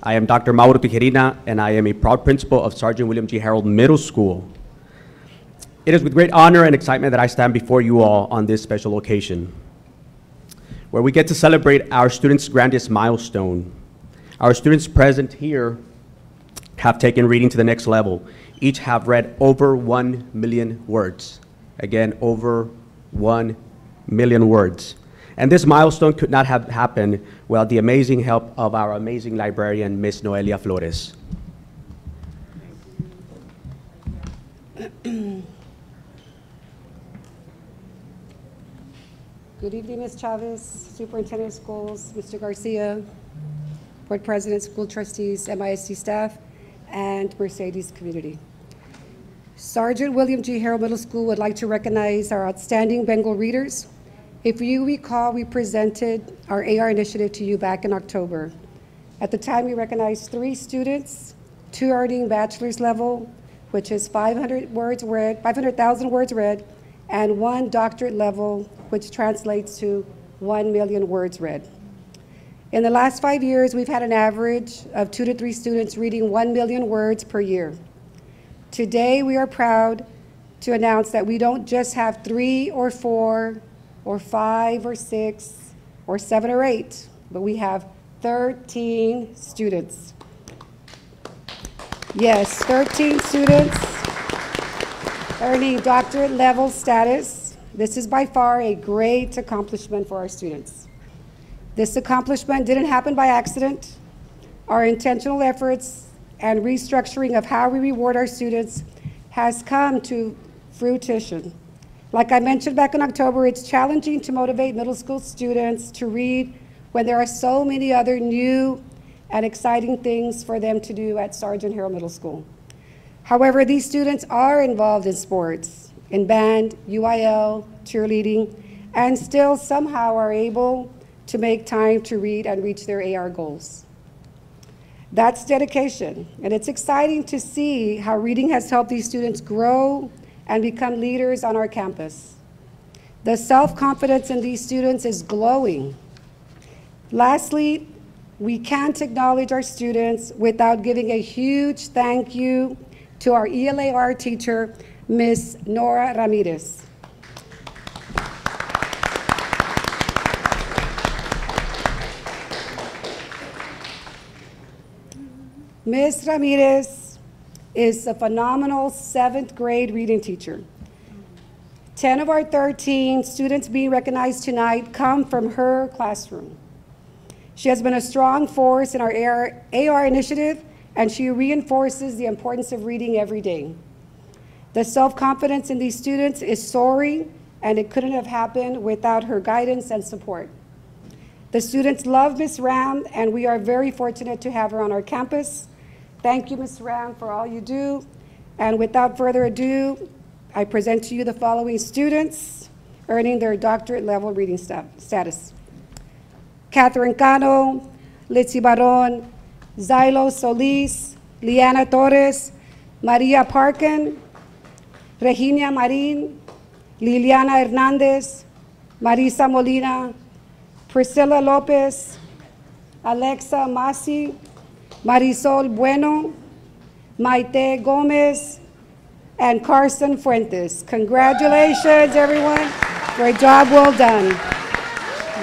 I am Dr. Mauro Tijerina, and I am a proud principal of Sergeant William G. Harold Middle School. It is with great honor and excitement that I stand before you all on this special occasion, where we get to celebrate our students' grandest milestone. Our students present here have taken reading to the next level. Each have read over 1 million words. Again, over 1 million words. And this milestone could not have happened without the amazing help of our amazing librarian, Ms. Noelia Flores. Good evening, Ms. Chavez, Superintendent of Schools, Mr. Garcia, Board President, school trustees, MISD staff, and Mercedes community. Sergeant William G. Harold Middle School would like to recognize our outstanding Bengal readers. If you recall, we presented our AR initiative to you back in October. At the time, we recognized 3 students, 2 earning bachelor's level, which is 500,000 words read, and 1 doctorate level, which translates to 1 million words read. In the last 5 years, we've had an average of 2 to 3 students reading 1 million words per year. Today, we are proud to announce that we don't just have 3 or 4 or 5 or 6 or 7 or 8, but we have 13 students. Yes, 13 students earning doctorate level status. This is by far a great accomplishment for our students. This accomplishment didn't happen by accident. Our intentional efforts and restructuring of how we reward our students has come to fruition. Like I mentioned back in October, it's challenging to motivate middle school students to read when there are so many other new and exciting things for them to do at Sergeant Harold Middle School. However, these students are involved in sports, in band, UIL, cheerleading, and still somehow are able to make time to read and reach their AR goals. That's dedication, and it's exciting to see how reading has helped these students grow and become leaders on our campus. The self-confidence in these students is glowing. Lastly, we can't acknowledge our students without giving a huge thank you to our ELA art teacher, Ms. Nora Ramirez. Ms. Ramirez is a phenomenal 7th grade reading teacher. 10 of our 13 students being recognized tonight come from her classroom. She has been a strong force in our AR initiative, and she reinforces the importance of reading every day. The self-confidence in these students is soaring, and it couldn't have happened without her guidance and support. The students love Ms. Ram, and we are very fortunate to have her on our campus. Thank you, Ms. Ram, for all you do. And without further ado, I present to you the following students earning their doctorate level reading status. Catherine Cano, Litzy Baron, Zylo Solis, Liana Torres, Maria Parkin, Regina Marin, Liliana Hernandez, Marisa Molina, Priscilla Lopez, Alexa Masi, Marisol Bueno, Maite Gomez, and Carson Fuentes. Congratulations, everyone. Great job, well done.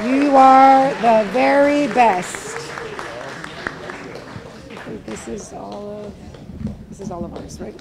You are the very best. I think this is all of ours, right?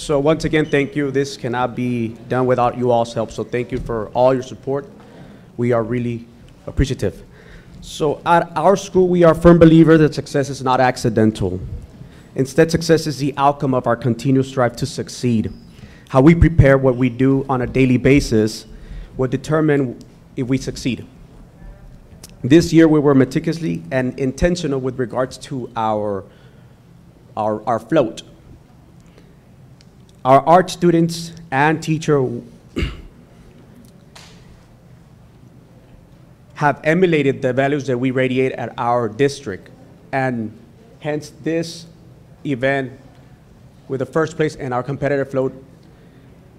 So once again, thank you. This cannot be done without you all's help, so thank you for all your support. We are really appreciative. So at our school, we are firm believers that success is not accidental. Instead, success is the outcome of our continuous strive to succeed. How we prepare what we do on a daily basis will determine if we succeed. This year, we were meticulously and intentional with regards to our float. Our art students and teacher have emulated the values that we radiate at our district, and hence this event with the first place in our competitive float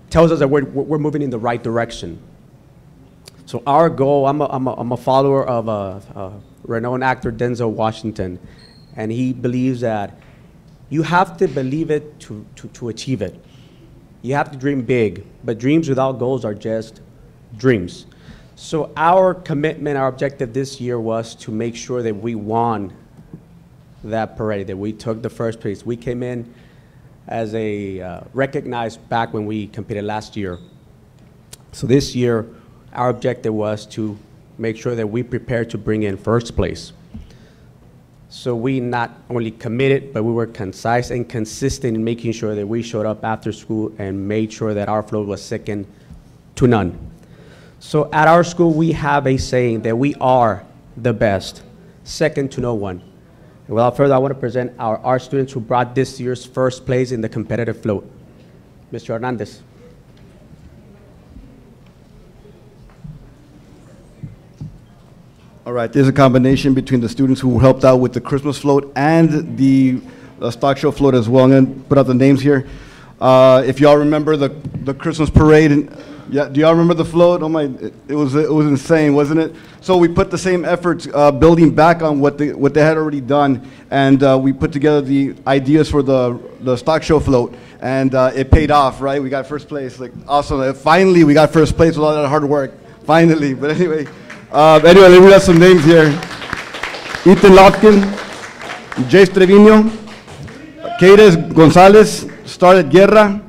tells us that we're moving in the right direction. So our goal, I'm a follower of a renowned actor, Denzel Washington, and he believes that you have to believe it to achieve it. You have to dream big, but dreams without goals are just dreams. So our commitment, our objective this year was to make sure that we won that parade, that we took the first place. We came in as a recognized back when we competed last year. So this year, our objective was to make sure that we prepared to bring in first place. So we not only committed, but we were concise and consistent in making sure that we showed up after school and made sure that our float was second to none. So at our school, we have a saying that we are the best, second to no one. And without further, I want to present our art students who brought this year's first place in the competitive float. Mr. Hernandez. All right, there's a combination between the students who helped out with the Christmas float and the stock show float as well. I'm going to put out the names here. If y'all remember the Christmas parade, yeah, do y'all remember the float? Oh my, it was insane, wasn't it? So we put the same efforts building back on what they had already done, and we put together the ideas for the stock show float, and it paid off, right? We got first place, like awesome. Finally, we got first place with all that hard work, finally. But anyway. Anyway, we got some names here. Ethan Lotkin, Jace Trevino, Kades Gonzalez, Starlet Guerra,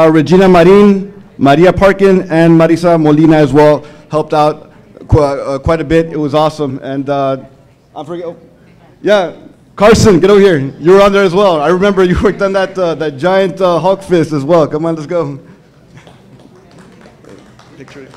Regina Marin, Maria Parkin, and Marisa Molina as well helped out quite a bit. It was awesome. And I'm forgetting, yeah, Carson, get over here. You were on there as well. I remember you worked on that giant Hulk fist as well. Come on, let's go. Picture.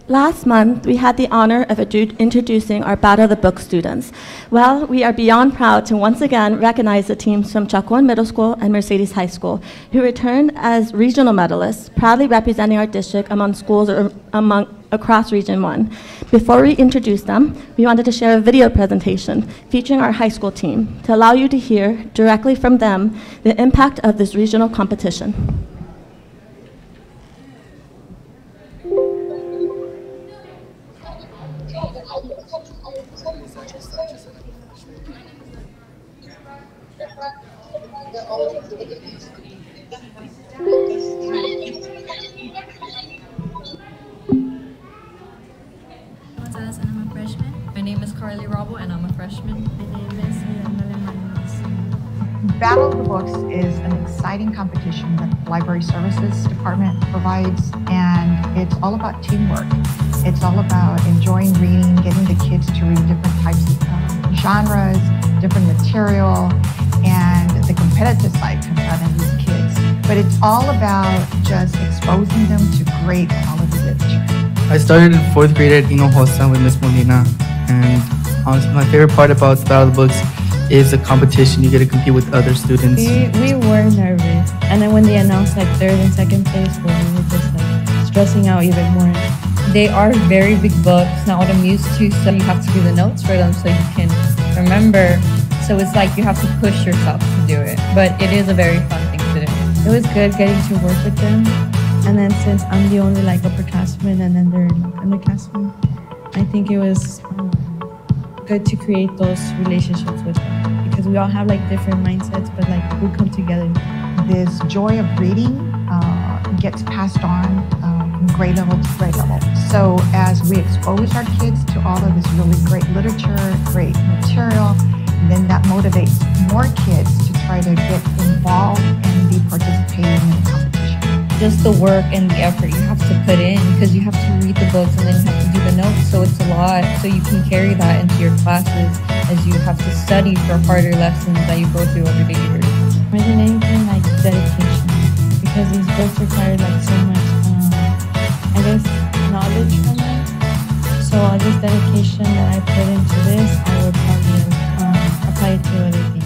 Last month, we had the honor of introducing our Battle of the Book students. Well, we are beyond proud to once again recognize the teams from Chacuan Middle School and Mercedes High School, who returned as regional medalists, proudly representing our district among schools across Region 1. Before we introduce them, we wanted to share a video presentation featuring our high school team to allow you to hear directly from them the impact of this regional competition. And I'm a freshman. My name is Carly Robble, and I'm a freshman. freshman. My name is Miranda Lemanos. Battle of the Books is an exciting competition that the Library Services Department provides, and it's all about teamwork. It's all about enjoying reading, getting the kids to read different types of genres, different material, and the competitive side comes out in these kids. But it's all about just exposing them to great quality literature. I started in 4th grade at Hinojosa with Miss Molina, and honestly, my favorite part about the Battle of the Books is the competition. You get to compete with other students. We were nervous, and then when they announced like 3rd and 2nd place, we were just like stressing out even more. They are very big books, not what I'm used to, so you have to do the notes for them so you can remember. So it's like you have to push yourself to do it, but it is a very fun thing to do. It was good getting to work with them, and then since I'm the only like upperclassman and then they're underclassmen, I think it was good to create those relationships with them because we all have like different mindsets, but like we come together. This joy of reading gets passed on from grade level to grade level. So as we expose our kids to all of this really great literature, great material, then that motivates more kids to try to get involved and be participating in the competition. Just the work and the effort you have to put in because you have to read the books and then you have to do the notes, so it's a lot. So you can carry that into your classes as you have to study for harder lessons that you go through over the years. More than anything, like dedication, because these books require like so much, I guess, knowledge from it. So all this dedication that I put into this, I would probably apply it to other things.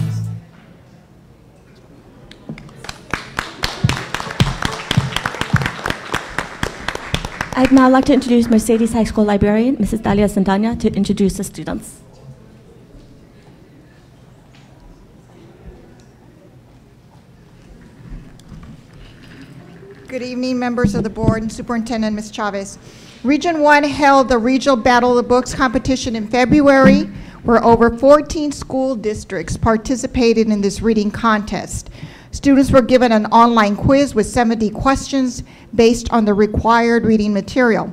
I'd now like to introduce Mercedes High School librarian, Mrs. Dalia Santana, to introduce the students. Good evening, members of the board and Superintendent Ms. Chavez. Region 1 held the Regional Battle of the Books competition in February, where over 14 school districts participated in this reading contest. Students were given an online quiz with 70 questions based on the required reading material.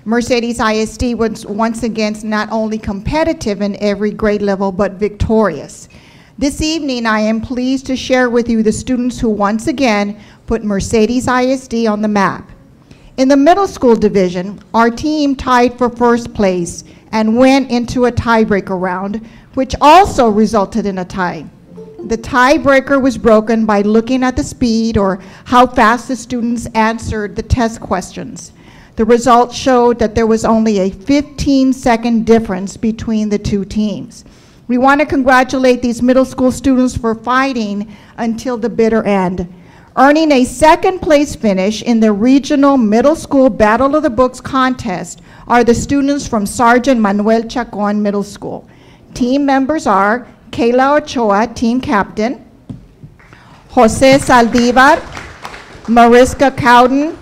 Mercedes ISD was once again not only competitive in every grade level, but victorious. This evening, I am pleased to share with you the students who once again put Mercedes ISD on the map. In the middle school division, our team tied for first place and went into a tiebreaker round, which also resulted in a tie. The tiebreaker was broken by looking at the speed or how fast the students answered the test questions. The results showed that there was only a 15-second difference between the two teams. We want to congratulate these middle school students for fighting until the bitter end. Earning a second place finish in the Regional Middle School Battle of the Books contest are the students from Sergeant Manuel Chacon Middle School. Team members are Kayla Ochoa, team captain, Jose Saldivar, Mariska Cowden,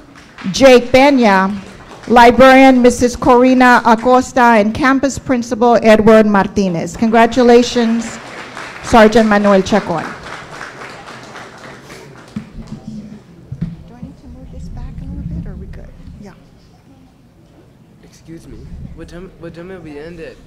Jake Benya, librarian Mrs. Corina Acosta, and campus principal Edward Martinez. Congratulations, Sergeant Manuel Chacon. Do I need to move this back a little bit, or are we good? Yeah. Excuse me, what time have we ended?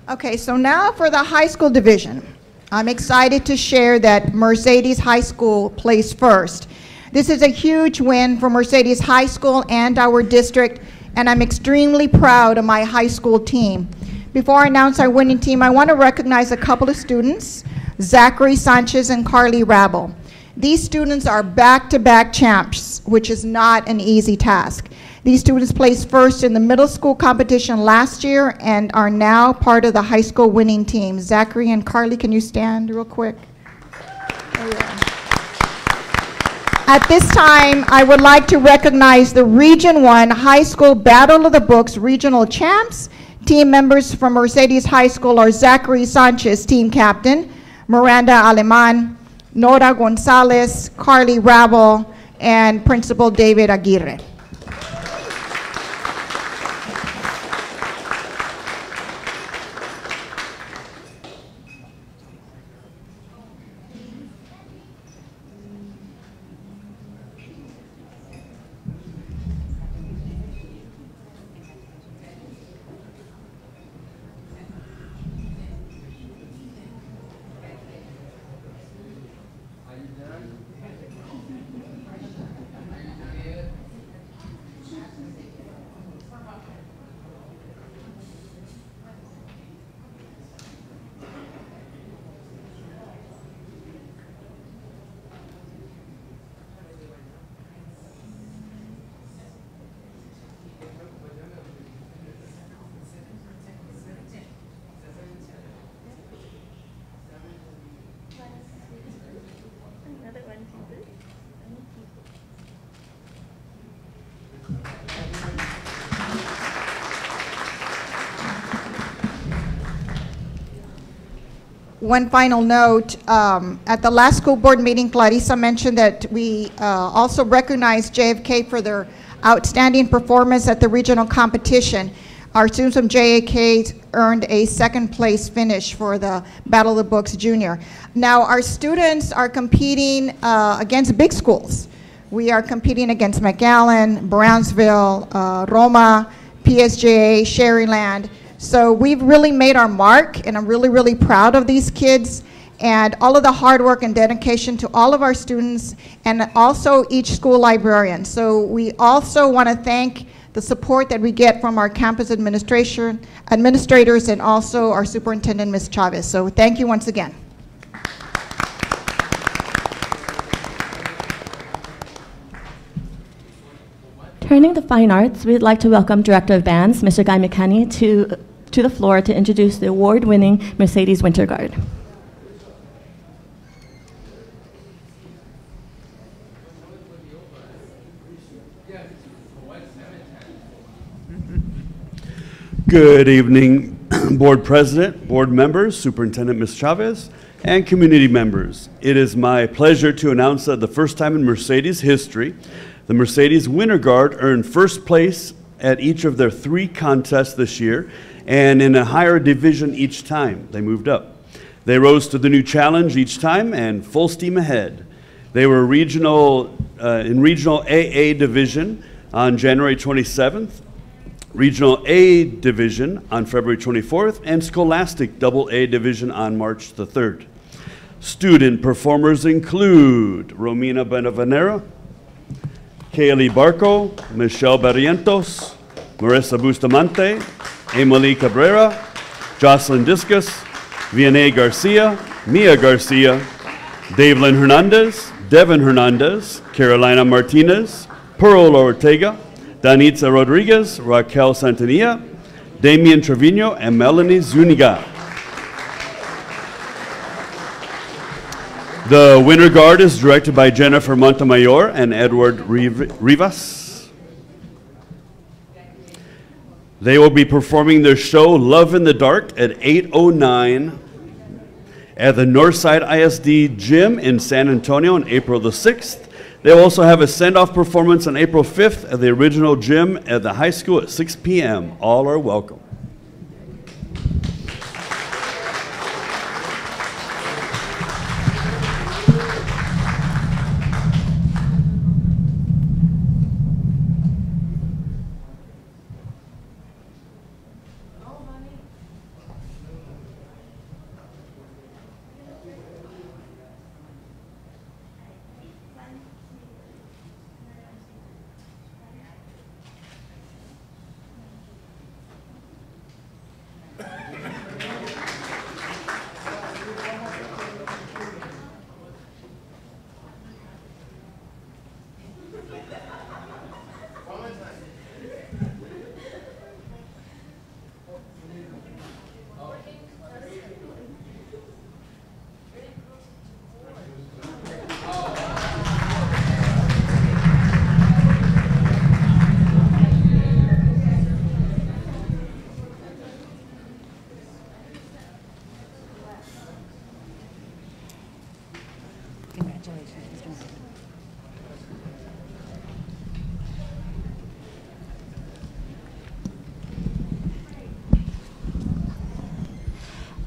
Okay, so now for the high school division. I'm excited to share that Mercedes High School placed first. This is a huge win for Mercedes High School and our district, and I'm extremely proud of my high school team. Before I announce our winning team, I want to recognize a couple of students, Zachary Sanchez and Carly Rabel. These students are back-to-back champs, which is not an easy task. These students placed first in the middle school competition last year and are now part of the high school winning team. Zachary and Carly, can you stand real quick? Oh, yeah. At this time, I would like to recognize the Region 1 High School Battle of the Books regional champs, Team members from Mercedes High School are Zachary Sanchez, team captain, Miranda Aleman, Nora Gonzalez, Carly Rabel, and Principal David Aguirre. One final note, at the last school board meeting, Clarissa mentioned that we also recognized JFK for their outstanding performance at the regional competition. Our students from JFK earned a second place finish for the Battle of the Books Junior. Now our students are competing against big schools. We are competing against McAllen, Brownsville, Roma, PSJA, Sharyland. So we've really made our mark, and I'm really, really proud of these kids and all of the hard work and dedication to all of our students and also each school librarian. So we also want to thank the support that we get from our campus administrators and also our superintendent, Ms. Chavez. So thank you once again. Turning to Fine Arts, we'd like to welcome Director of Bands, Mr. Guy McKenney, to the floor to introduce the award-winning Mercedes Winter Guard. Good evening, Board President, Board members, Superintendent Ms. Chavez, and community members. It is my pleasure to announce that the first time in Mercedes history, the Mercedes Winter Guard earned first place at each of their 3 contests this year, and in a higher division each time they moved up. They rose to the new challenge each time and full steam ahead. They were in regional AA division on January 27th, Regional A division on February 24th, and Scholastic AA division on March the 3rd. Student performers include Romina Benavenera, Kaylee Barco, Michelle Barrientos, Marissa Bustamante, Emily Cabrera, Jocelyn Discus, Vianney Garcia, Mia Garcia, Davelyn Hernandez, Devin Hernandez, Carolina Martinez, Pearl Ortega, Danitza Rodriguez, Raquel Santanilla, Damian Trevino, and Melanie Zuniga. The Winter Guard is directed by Jennifer Montemayor and Edward Rivas. They will be performing their show Love in the Dark at 8:09 at the Northside ISD Gym in San Antonio on April the 6th. They will also have a send-off performance on April 5th at the original gym at the high school at 6 p.m. All are welcome.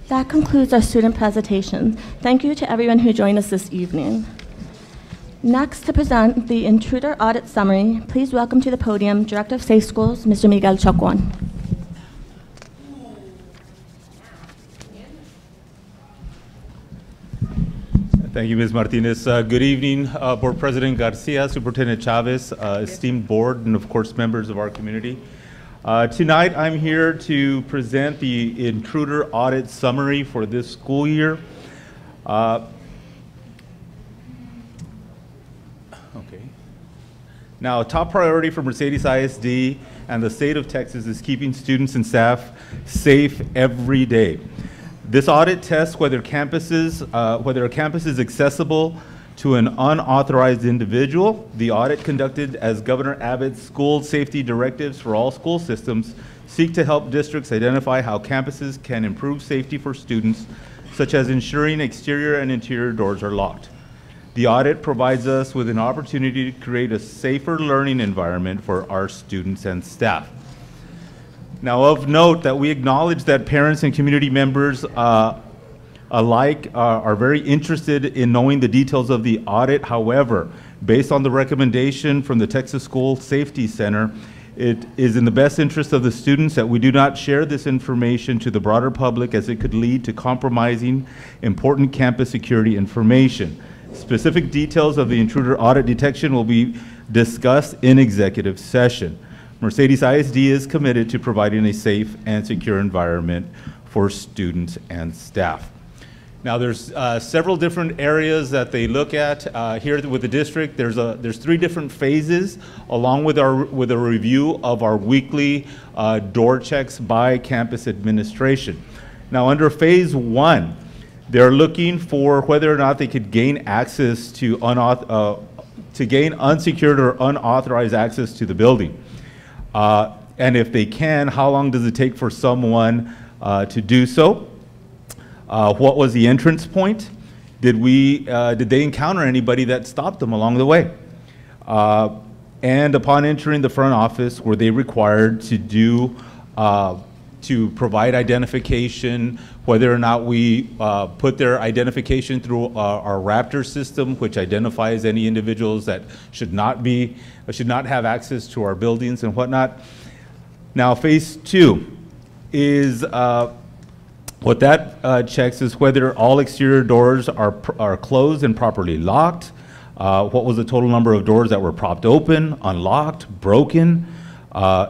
That concludes our student presentation. Thank you to everyone who joined us this evening. Next, to present the intruder audit summary, please welcome to the podium Director of Safe Schools, Mr. Miguel Chocwan. Thank you, Ms. Martinez. Good evening, Board President Garcia, Superintendent Chavez, esteemed board, and of course, members of our community. Tonight, I'm here to present the intruder audit summary for this school year. Okay. Now, a top priority for Mercedes ISD and the state of Texas is keeping students and staff safe every day. This audit tests whether a campus is accessible to an unauthorized individual. The audit, conducted as Governor Abbott's school safety directives for all school systems, seek to help districts identify how campuses can improve safety for students, such as ensuring exterior and interior doors are locked. The audit provides us with an opportunity to create a safer learning environment for our students and staff. Now, of note that we acknowledge that parents and community members alike are very interested in knowing the details of the audit. However, based on the recommendation from the Texas School Safety Center, it is in the best interest of the students that we do not share this information to the broader public, as it could lead to compromising important campus security information. Specific details of the intruder audit detection will be discussed in executive session. Mercedes ISD is committed to providing a safe and secure environment for students and staff. Now, there's several different areas that they look at here with the district. There's three different phases, along with a review of our weekly door checks by campus administration. Now, under phase one, they're looking for whether or not they could gain access to gain unsecured or unauthorized access to the building. And if they can, how long does it take for someone to do so? What was the entrance point? Did they encounter anybody that stopped them along the way? And upon entering the front office, were they required to provide identification, whether or not we put their identification through our Raptor system, which identifies any individuals that should not have access to our buildings and whatnot. Now, phase two is what that checks is whether all exterior doors are closed and properly locked. What was the total number of doors that were propped open, unlocked, broken,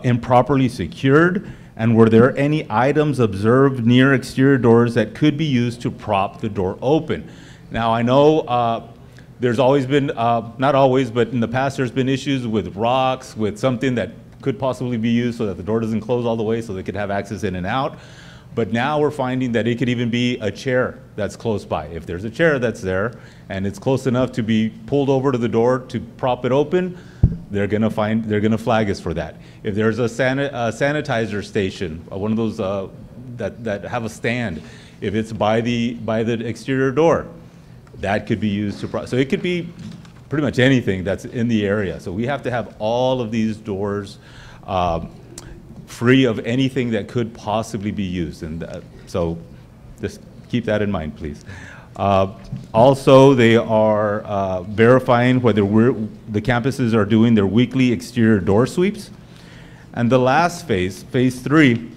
improperly secured? And were there any items observed near exterior doors that could be used to prop the door open? Now, I know there's always been, not always, but in the past there's been issues with rocks, with something that could possibly be used so that the door doesn't close all the way so they could have access in and out. But now we're finding that it could even be a chair that's close by. If there's a chair that's there and it's close enough to be pulled over to the door to prop it open, they're gonna flag us for that. If there's a sanitizer station, one of those that have a stand, if it's by the exterior door, that could be used to so it could be pretty much anything that's in the area. So we have to have all of these doors free of anything that could possibly be used, and so just keep that in mind, please. Also, they are verifying whether the campuses are doing their weekly exterior door sweeps. And the last phase, phase three,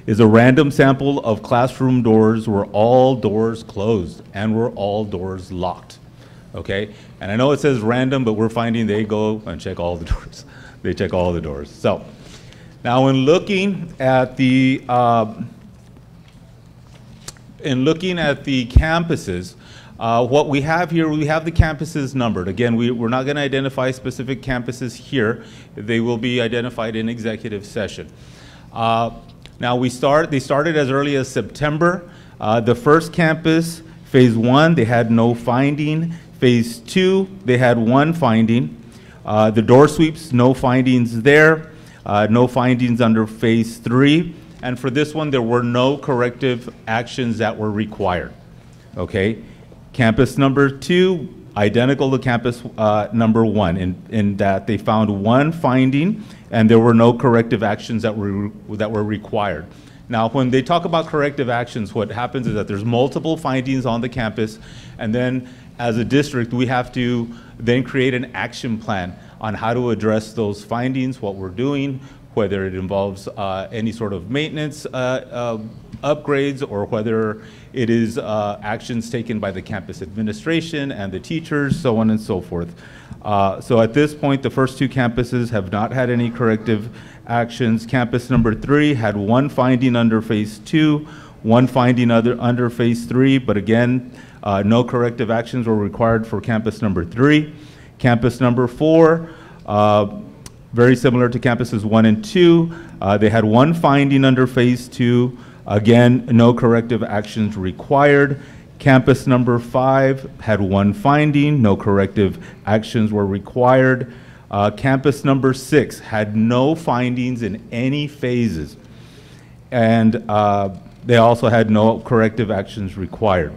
is a random sample of classroom doors where all doors closed and were all doors locked. Okay? And I know it says random, but we're finding they go and check all the doors. They check all the doors. So now, in looking at the campuses, what we have here, we have the campuses numbered. Again, we're not going to identify specific campuses here. They will be identified in executive session. Now, they started as early as September. The first campus, phase one, they had no finding. Phase two, they had one finding. The door sweeps, no findings there. No findings under phase three. And for this one, there were no corrective actions that were required. Okay? Campus number 2, identical to campus number 1 in that they found one finding and there were no corrective actions that were required. Now, when they talk about corrective actions, what happens is that there's multiple findings on the campus, and then as a district, we have to then create an action plan on how to address those findings, what we're doing, whether it involves any sort of maintenance upgrades, or whether it is actions taken by the campus administration and the teachers, so on and so forth. So at this point, the first 2 campuses have not had any corrective actions. Campus number 3 had one finding under phase 2, one finding under phase 3, but again, no corrective actions were required for campus number 3. Campus number 4, very similar to campuses 1 and 2. They had one finding under phase 2. Again, no corrective actions required. Campus number 5 had one finding, no corrective actions were required. Campus number 6 had no findings in any phases, and they also had no corrective actions required.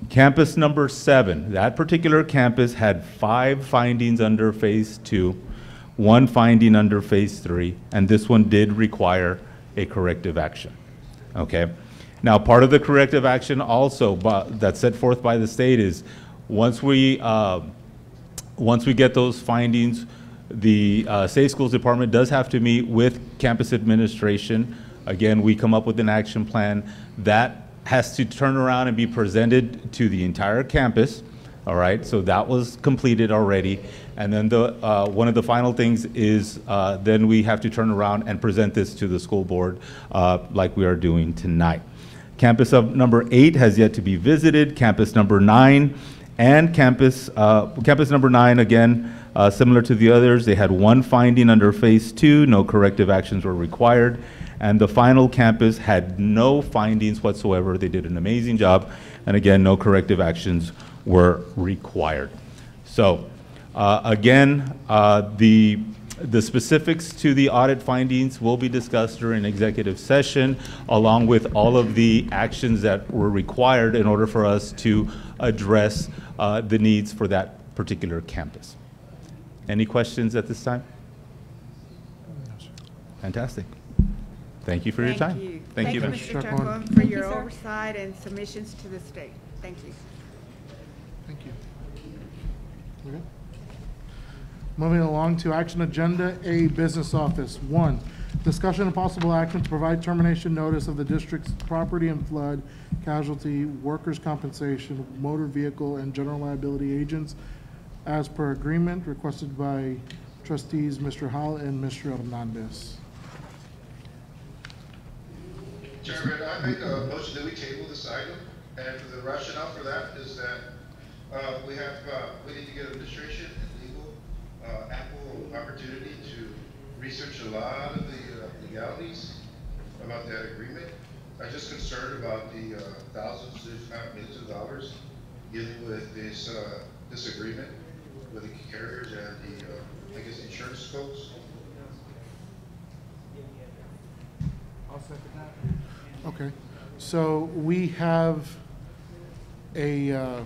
Campus number 7, that particular campus had 5 findings under phase 2, one finding under phase 3, and this one did require a corrective action. Okay. Now, part of the corrective action also that's set forth by the state is once we get those findings, the State Schools Department does have to meet with campus administration. Again, we come up with an action plan that has to turn around and be presented to the entire campus. All right, so that was completed already. And then one of the final things is then we have to turn around and present this to the school board like we are doing tonight. Campus number 8 has yet to be visited. Campus number 9 and campus number 9, again, similar to the others, they had one finding under phase 2, no corrective actions were required. And the final campus had no findings whatsoever. They did an amazing job. And again, no corrective actions were required. So again, the specifics to the audit findings will be discussed during executive session, along with all of the actions that were required in order for us to address the needs for that particular campus. Any questions at this time? Fantastic. Thank you for your time. Thank you, Mr. Chacon, for your oversight and submissions to the state. Thank you. Thank you. Okay. Moving along to action agenda A, business office. 1, discussion and possible action to provide termination notice of the district's property and flood, casualty, workers' compensation, motor vehicle, and general liability agents as per agreement requested by trustees Mr. Hall and Mr. Hernandez. Chairman, I make a motion that we table this item, and for the rationale for that is that we need to get administration and legal ample opportunity to research a lot of the legalities about that agreement. I'm just concerned about the thousands, if not millions of dollars dealing with this agreement with the carriers and the, I guess, insurance folks. I'll second that. Okay, so we have a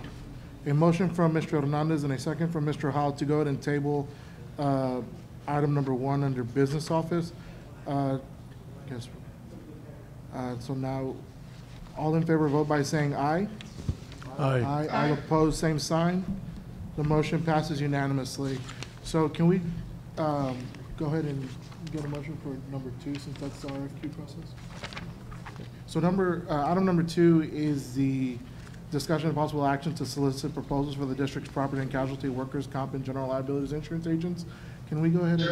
motion from Mr. Hernandez and a second from Mr. Hall to go ahead and table item number 1 under business office. So now, all in favor vote by saying aye. Aye. Aye. All opposed, same sign. The motion passes unanimously. So can we go ahead and get a motion for number 2 since that's the RFQ process? So item number 2 is the discussion of possible action to solicit proposals for the district's property and casualty, workers' comp, and general liabilities insurance agents. Can we go ahead and?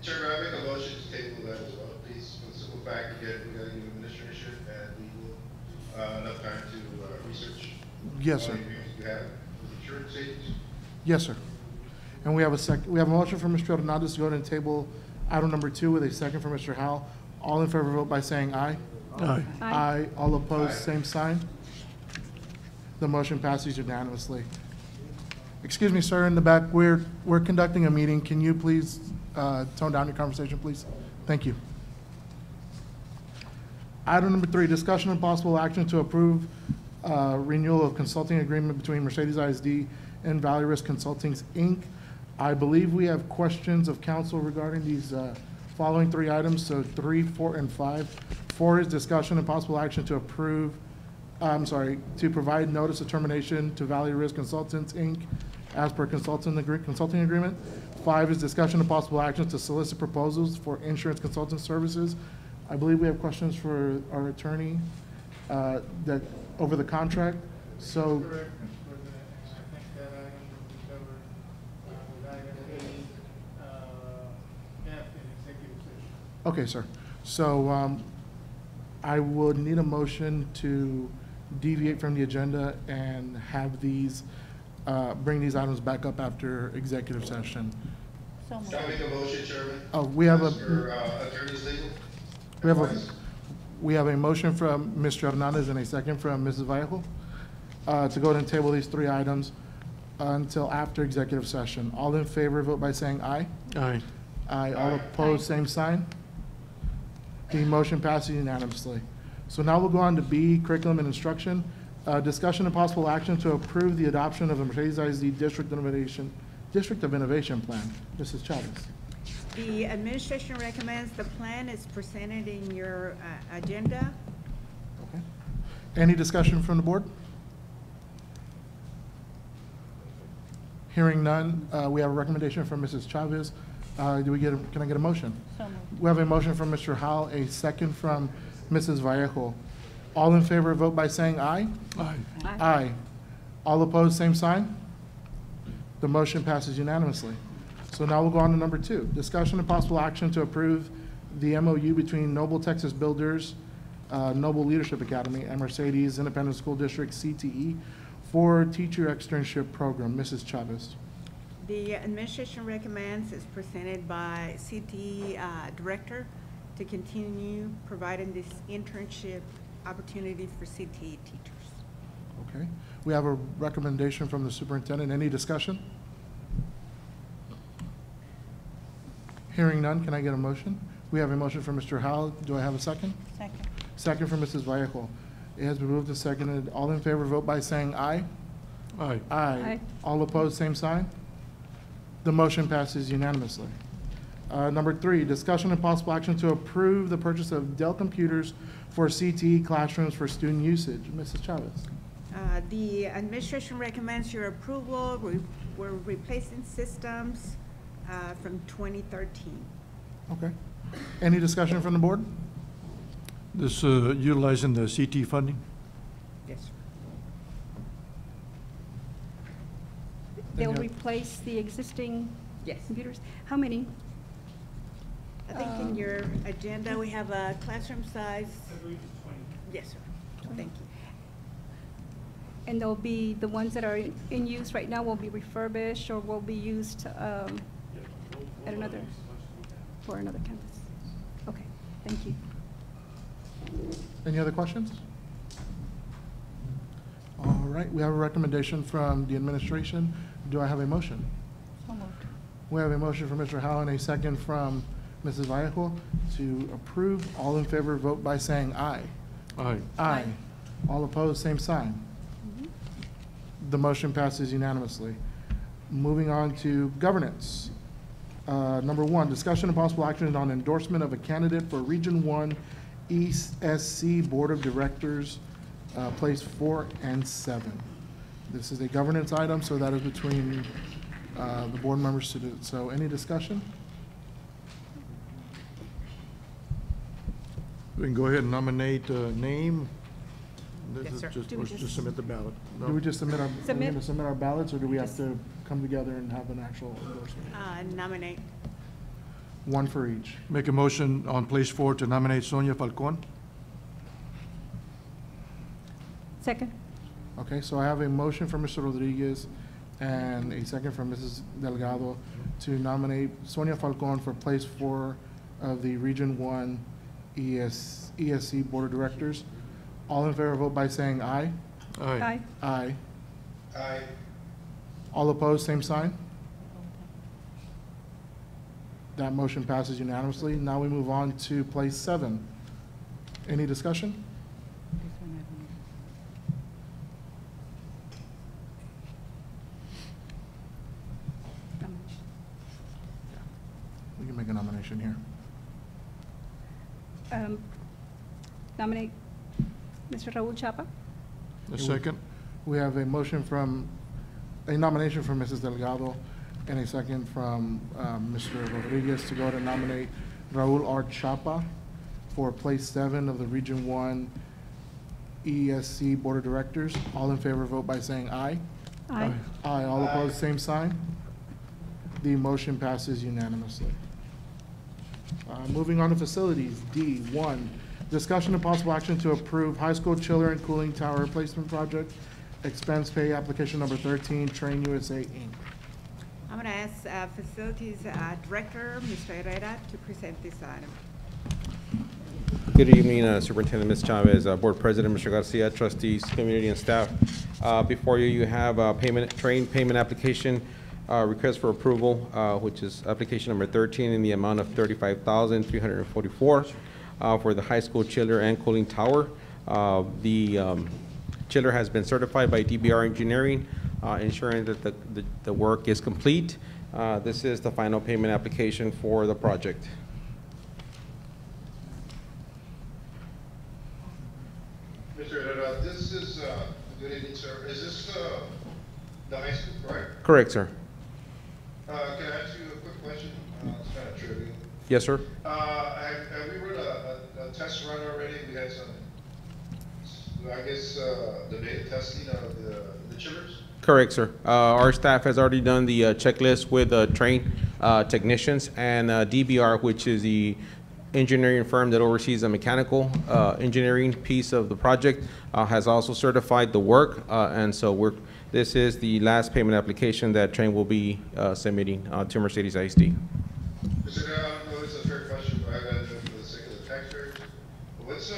Chairman, I make a motion to table that as well, please, for the simple fact, again, we gotta give administration and legal enough time to research. Yes, sir. All the agreements you have with insurance agents. Yes, sir. And we have a motion from Mr. Hernandez to go ahead and table item number 2 with a second from Mr. Howell. All in favor vote by saying aye. Aye. Aye. All opposed, same sign. The motion passes unanimously. Excuse me, sir, in the back, we're conducting a meeting. Can you please tone down your conversation, please? Thank you. Item number 3, discussion and possible action to approve renewal of consulting agreement between Mercedes ISD and Valley Risk Consulting, Inc. I believe we have questions of council regarding these following three items, so 3, 4, and 5. 4 is discussion and possible action to approve, to provide notice of termination to Valley Risk Consultants, Inc. as per consulting agreement. 5 is discussion and possible action to solicit proposals for insurance consultant services. I believe we have questions for our attorney that over the contract. So. Correct, Mr. President, and I think that item will be covered with item F in executive session. Okay, sir. So I would need a motion to deviate from the agenda and have these, bring these items back up after executive session. So moved. Can I make a motion, Chairman? Oh, we have a. For attorney's legal? We have a motion from Mr. Hernandez and a second from Mrs. Vallejo to go ahead and table these three items until after executive session. All in favor, vote by saying aye. Aye. Aye. All opposed, same sign. The motion passes unanimously. So now we'll go on to B, curriculum and instruction. Discussion and possible action to approve the adoption of the Mercedes ISD District of Innovation Plan. Mrs. Chavez. The administration recommends the plan is presented in your agenda. Okay. Any discussion from the board? Hearing none, we have a recommendation from Mrs. Chavez. Can I get a motion? So moved. We have a motion from Mr. Howell, a second from Mrs. Vallejo. All in favor, vote by saying aye. Aye. Aye. All opposed, same sign. The motion passes unanimously. So now we'll go on to number 2, discussion and possible action to approve the MOU between Noble Texas Builders, Noble Leadership Academy, and Mercedes Independent School District, CTE, for teacher externship program. Mrs. Chavez. The administration recommends is presented by CTE Director to continue providing this internship opportunity for CTE teachers. Okay. We have a recommendation from the superintendent. Any discussion? Hearing none, can I get a motion? We have a motion from Mr. Howell. Do I have a second? Second. Second from Mrs. Vallejo. It has been moved and seconded. All in favor, vote by saying aye. Aye. Aye. All opposed, same sign. The motion passes unanimously. Number 3, discussion and possible action to approve the purchase of Dell computers for CTE classrooms for student usage. Mrs. Chavez. The administration recommends your approval. We're replacing systems from 2013. Okay. Any discussion from the board? This utilizing the CT funding? Yes, sir. They'll replace the existing Yes. computers? How many? I think in your agenda, we have a classroom size. I believe it's 20. Yes, sir. Thank you. And they'll be, the ones that are in use right now will be refurbished or will be used at another, for another campus? Okay, thank you. Any other questions? All right, we have a recommendation from the administration. Do I have a motion? So moved. We have a motion from Mr. Howell and a second from Mrs. Vallejo to approve. All in favor, vote by saying aye. Aye. Aye. All opposed, same sign. The motion passes unanimously. Moving on to governance. Number 1, discussion and possible action on endorsement of a candidate for Region 1 ESC Board of Directors, place 4 and 7. This is a governance item, so that is between the board members to do. So any discussion? We can go ahead and nominate a name. Yes, sir. Let's just submit the ballot. Do we just submit our, Submit. we're gonna submit our ballots, or do we have to come together and have an actual endorsement? Nominate. One for each. Make a motion on place 4 to nominate Sonia Falcon. Second? Okay, so I have a motion from Mr. Rodriguez and a second from Mrs. Delgado to nominate Sonia Falcon for place 4 of the Region 1 ESC Board of Directors. All in favor, vote by saying aye. Aye. Aye. Aye. All opposed, same sign. That motion passes unanimously. Now we move on to place 7. Any discussion? nomination here? Nominate Mr. Raul Chapa. A second. We have a nomination from Mrs. Delgado and a second from Mr. Rodriguez to go ahead and nominate Raul R. Chapa for place 7 of the Region 1 ESC Board of Directors. All in favor, vote by saying aye. Aye. Aye. All opposed, same sign. The motion passes unanimously. Moving on to facilities, D1, discussion and possible action to approve high school chiller and cooling tower replacement project, expense pay application number 13, Train USA, Inc. I'm going to ask Facilities Director, Mr. Herrera, to present this item. Good evening, Superintendent Ms. Chavez, Board President Mr. Garcia, trustees, community, and staff. Before you have a train payment application request for approval, which is application number 13 in the amount of $35,344 for the high school chiller and cooling tower. The chiller has been certified by DBR Engineering, ensuring that the work is complete. This is the final payment application for the project. Mr. Herrera, this is, good evening, sir. Is this the high school, correct? Correct, sir. Can I ask you a quick question? It's kind of trivial. Yes, sir. Have we run a test run already? We had some, I guess, the beta testing of the chillers? Correct, sir. Our staff has already done the checklist with train technicians, and DBR, which is the engineering firm that oversees the mechanical engineering piece of the project, has also certified the work, and so this is the last payment application that Train will be submitting to Mercedes ISD. Mr. Herrera, I don't know if it's a fair question, but I got to do it for the sake of the taxpayers. What's the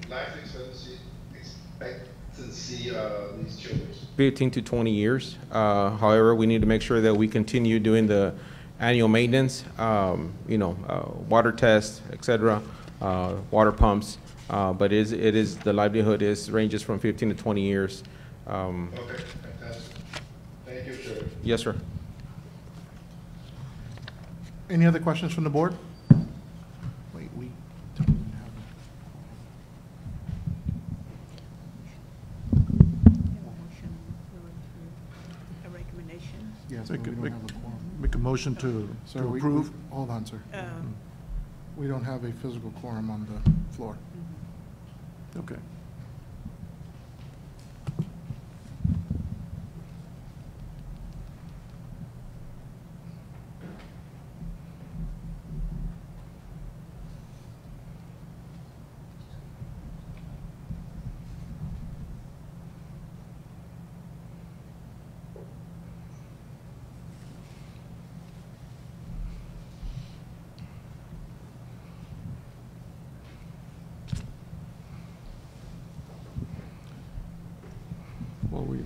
life expectancy of these chillers? 15 to 20 years. However, we need to make sure that we continue doing the annual maintenance, water tests, etc., water pumps. But the livelihood ranges from 15 to 20 years. Okay, fantastic. Thank you, sir. Yes, sir. Any other questions from the board? Wait, we don't even have A recommendation? Yes, but we don't have a quorum. Make a motion to Sir, approve. Hold on, sir. We don't have a physical quorum on the floor. Okay.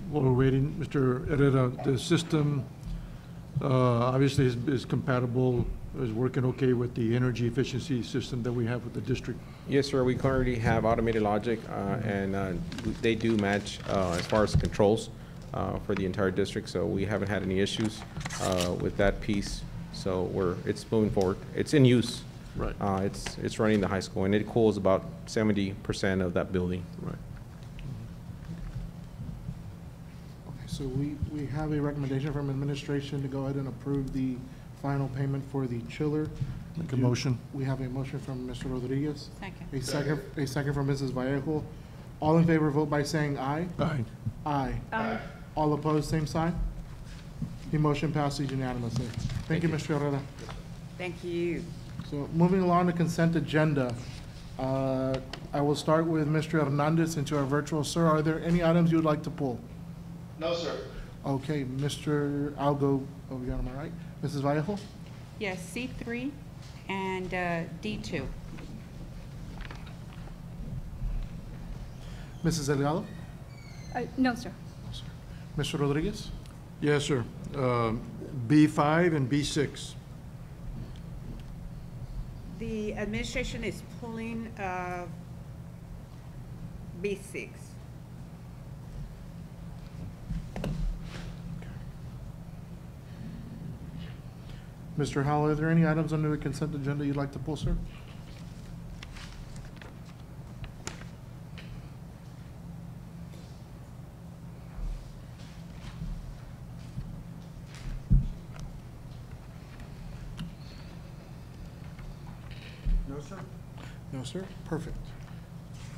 While we're waiting, Mr. Herrera, the system obviously is compatible, is working okay with the energy efficiency system that we have with the district? Yes, sir. We currently have automated logic, and they do match as far as controls for the entire district. So we haven't had any issues with that piece. So it's moving forward. It's in use. Right. It's running the high school, and it cools about 70% of that building. Right. So we have a recommendation from administration to go ahead and approve the final payment for the chiller. Make a motion. We have a motion from Mr. Rodriguez. Second. A second from Mrs. Vallejo. All in favor, vote by saying aye. Aye. Aye. Aye. All opposed, same sign. The motion passes unanimously. Thank you, Mr. Herrera. Thank you. So moving along to consent agenda, I will start with Mr. Hernandez into our virtual. Sir, are there any items you would like to pull? No, sir. Okay, I'll go over here on my right. Mrs. Vallejo? Yes, C3 and D2. Mrs. Delgado? No, sir. Mr. Rodriguez? Yes, sir. B5 and B6. The administration is pulling B6. Mr. Howell, are there any items under the consent agenda you'd like to pull, sir? No, sir. No, sir? Perfect.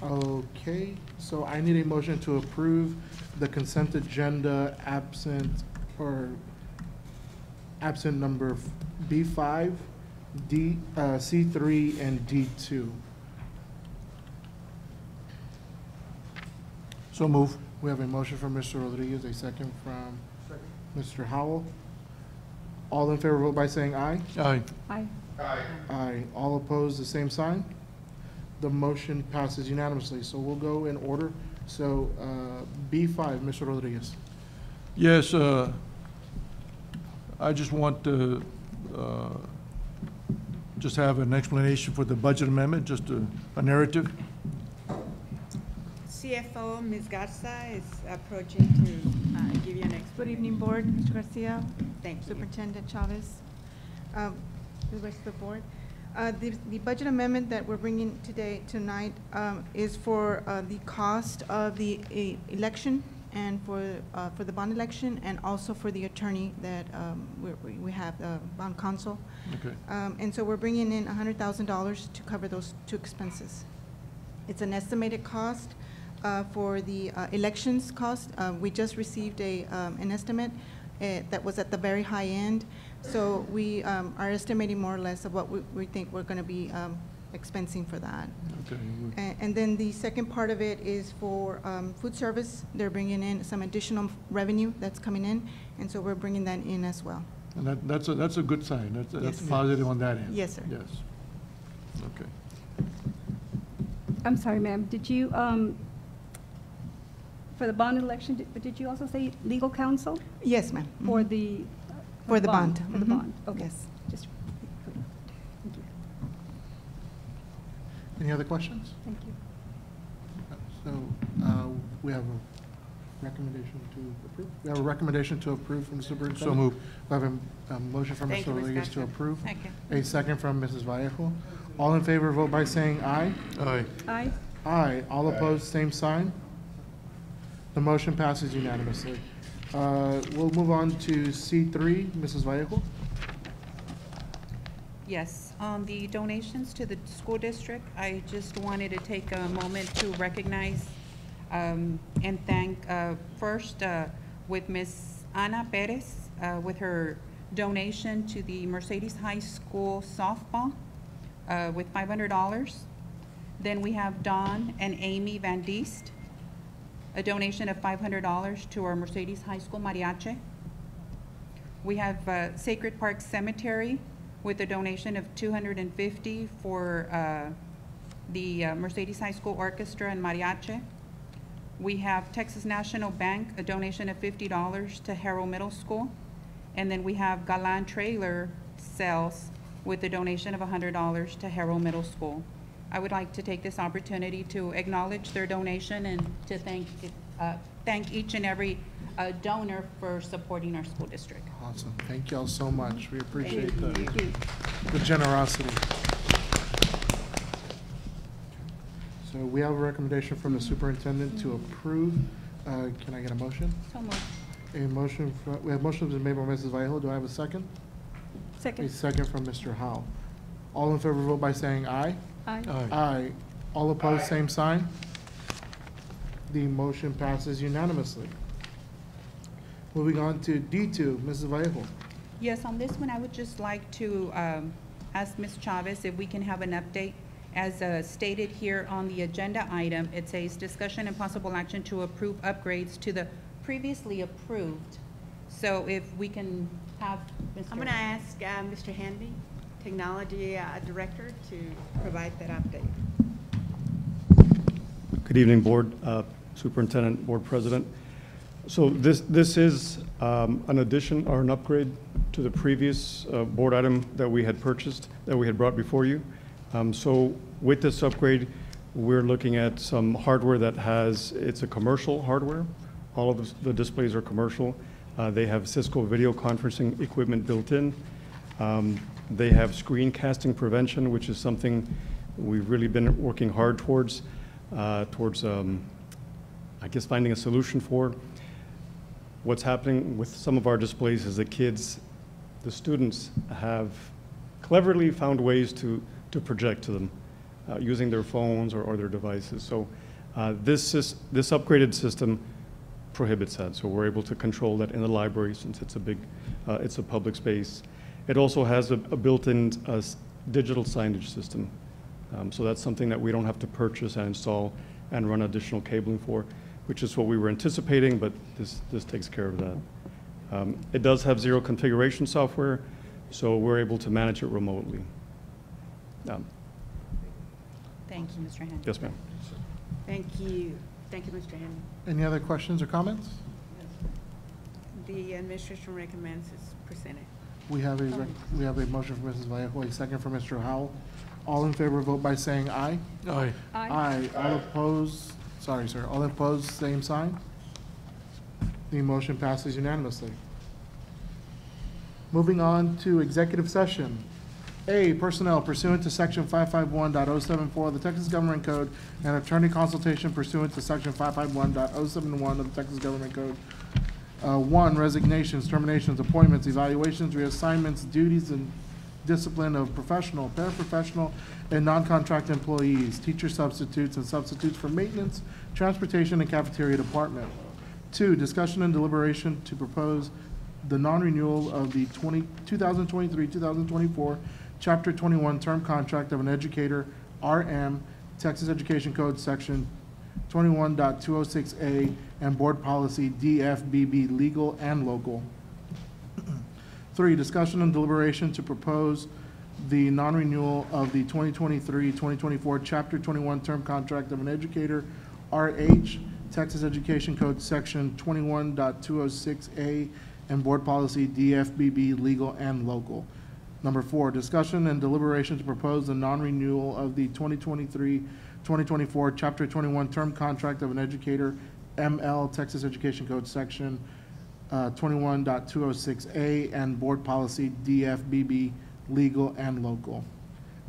Okay, so I need a motion to approve the consent agenda absent number B5, C3, and D2. So move. We have a motion from Mr. Rodriguez, a second from Mr. Howell. All in favor, vote by saying aye. Aye. Aye. Aye. Aye. All opposed, the same sign. The motion passes unanimously. So we'll go in order. So B5, Mr. Rodriguez. Yes, I just want to just have an explanation for the budget amendment, just a narrative. CFO Ms. Garza is approaching to give you an explanation. Good evening, Board. Mr. Garcia. Thank you. Superintendent Chavez, the rest of the board. The budget amendment that we're bringing tonight is for the cost of the election and for the bond election, and also for the attorney that we have, bond counsel. Okay. And so we're bringing in $100,000 to cover those two expenses. It's an estimated cost for the elections cost. We just received an estimate that was at the very high end. So we are estimating more or less of what we think we're going to be expensing for that. Okay. And then the second part of it is for food service. They're bringing in some additional revenue that's coming in, and so we're bringing that in as well. And that's a good sign. That's Yes. positive on that end. Yes, sir. Yes. Okay. I'm sorry, ma'am, did you, for the bond election, did you also say legal counsel? Yes, ma'am. For the? For the bond. For the Mhm. bond, okay. Yes. Just, thank you. Any other questions? Thank you. So we have a recommendation to approve. We have a recommendation to approve from the superintendent. So moved. We have a motion from Thank Mr. you, Ms. Rodriguez to Garza. approve. Second. A second from Mrs. Vallejo. All in favor, vote by saying aye. Aye. Aye. Aye. All opposed, same sign. The motion passes unanimously. We'll move on to C3, Mrs. Vallejo. Yes, on the donations to the school district, I just wanted to take a moment to recognize and thank first with Ms. Ana Perez with her donation to the Mercedes High School softball with $500. Then we have Don and Amy Van Diest, a donation of $500 to our Mercedes High School mariachi. We have Sacred Park Cemetery with a donation of $250 for the Mercedes High School Orchestra and mariachi. We have Texas National Bank, a donation of $50 to Harrow Middle School. And then we have Galan Trailer Sales with a donation of $100 to Harrow Middle School. I would like to take this opportunity to acknowledge their donation and to thank each and every donor for supporting our school district. Awesome. Thank y'all so much. We appreciate Thank you. the generosity. So we have a recommendation from the superintendent to approve. Can I get a motion? So moved. A motion, we have motions made by Mrs. Vallejo. Do I have a second? A Second. second from Mr. Howe. All in favor, vote by saying aye. Aye. Aye. Aye. All opposed, same sign. The motion passes unanimously. Moving on to D2, Mrs. Vallejo. Yes, on this one, I would just like to ask Ms. Chavez if we can have an update. As stated here on the agenda item, it says discussion and possible action to approve upgrades to the previously approved. So if we can have Mr. I'm going to ask Mr. Handy, Technology Director, to provide that update. Good evening, Board, Superintendent, Board President. So this is an addition or an upgrade to the previous board item that we had purchased, that we had brought before you. So with this upgrade, we're looking at some hardware that it's a commercial hardware. All of the displays are commercial. They have Cisco video conferencing equipment built in. They have screencasting prevention, which is something we've really been working hard towards, I guess, finding a solution for. What's happening with some of our displays is the students have cleverly found ways to project to them using their phones or their devices. So this upgraded system prohibits that. So we're able to control that in the library since it's a public space. It also has a built-in digital signage system. So that's something that we don't have to purchase and install and run additional cabling for, which is what we were anticipating, but this takes care of that. It does have zero configuration software, so we're able to manage it remotely. Thank you, Mr. Henry. Yes, ma'am. Thank you. Thank you, Mr. Henry. Any other questions or comments? The administration recommends is presented. We have a motion for Mrs. Vallejo, a second for Mr. Howell. All in favor, vote by saying aye. Aye. Aye. All opposed, sorry, sir. All opposed, same sign. The motion passes unanimously. Moving on to executive session. A, personnel pursuant to section 551.074 of the Texas Government Code and attorney consultation pursuant to section 551.071 of the Texas Government Code. 1, resignations, terminations, appointments, evaluations, reassignments, duties, and discipline of professional, paraprofessional, and non-contract employees, teacher substitutes, and substitutes for maintenance, transportation, and cafeteria department. 2, discussion and deliberation to propose the non-renewal of the 2023-2024 Chapter 21 term contract of an educator, RM, Texas Education Code, Section 21.206A, and Board Policy DFBB, legal and local. 3, discussion and deliberation to propose the non-renewal of the 2023-2024 Chapter 21 term contract of an educator, RH, Texas Education Code, Section 21.206A, and Board Policy DFBB, legal and local. Number 4, discussion and deliberation to propose the non-renewal of the 2023-2024 Chapter 21 term contract of an educator, ML, Texas Education Code, Section 21.206A, and Board Policy DFBB, legal and local.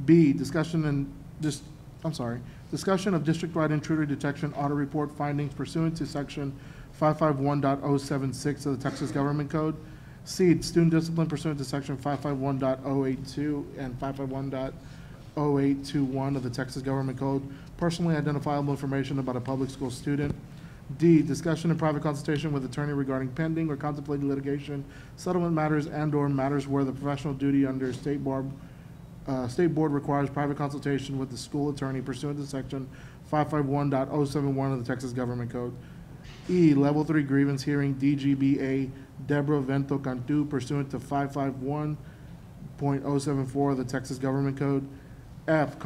B, discussion of district-wide intruder detection audit report findings pursuant to Section 551.076 of the Texas Government Code. C, student discipline pursuant to Section 551.082 and 551.0821 of the Texas Government Code. Personally identifiable information about a public school student. D, discussion and private consultation with attorney regarding pending or contemplated litigation, settlement matters, and/or matters where the professional duty under state board requires private consultation with the school attorney pursuant to Section 551.071 of the Texas Government Code. E, Level 3 grievance hearing, DGBA, Deborah Vento Cantu pursuant to 551.074 of the Texas Government Code. F,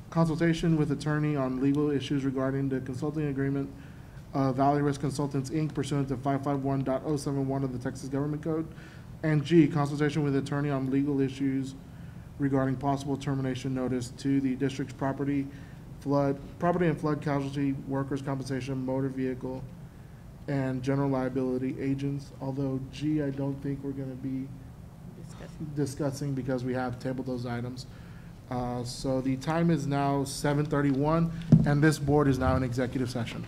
consultation with attorney on legal issues regarding the consulting agreement of Valley Risk Consultants, Inc. pursuant to 551.071 of the Texas Government Code. And G, consultation with attorney on legal issues regarding possible termination notice to the district's property and flood casualty, workers' compensation, motor vehicle, and general liability agents, although G, I don't think we're going to be discussing because we have tabled those items. So the time is now 7:31, and this board is now in executive session.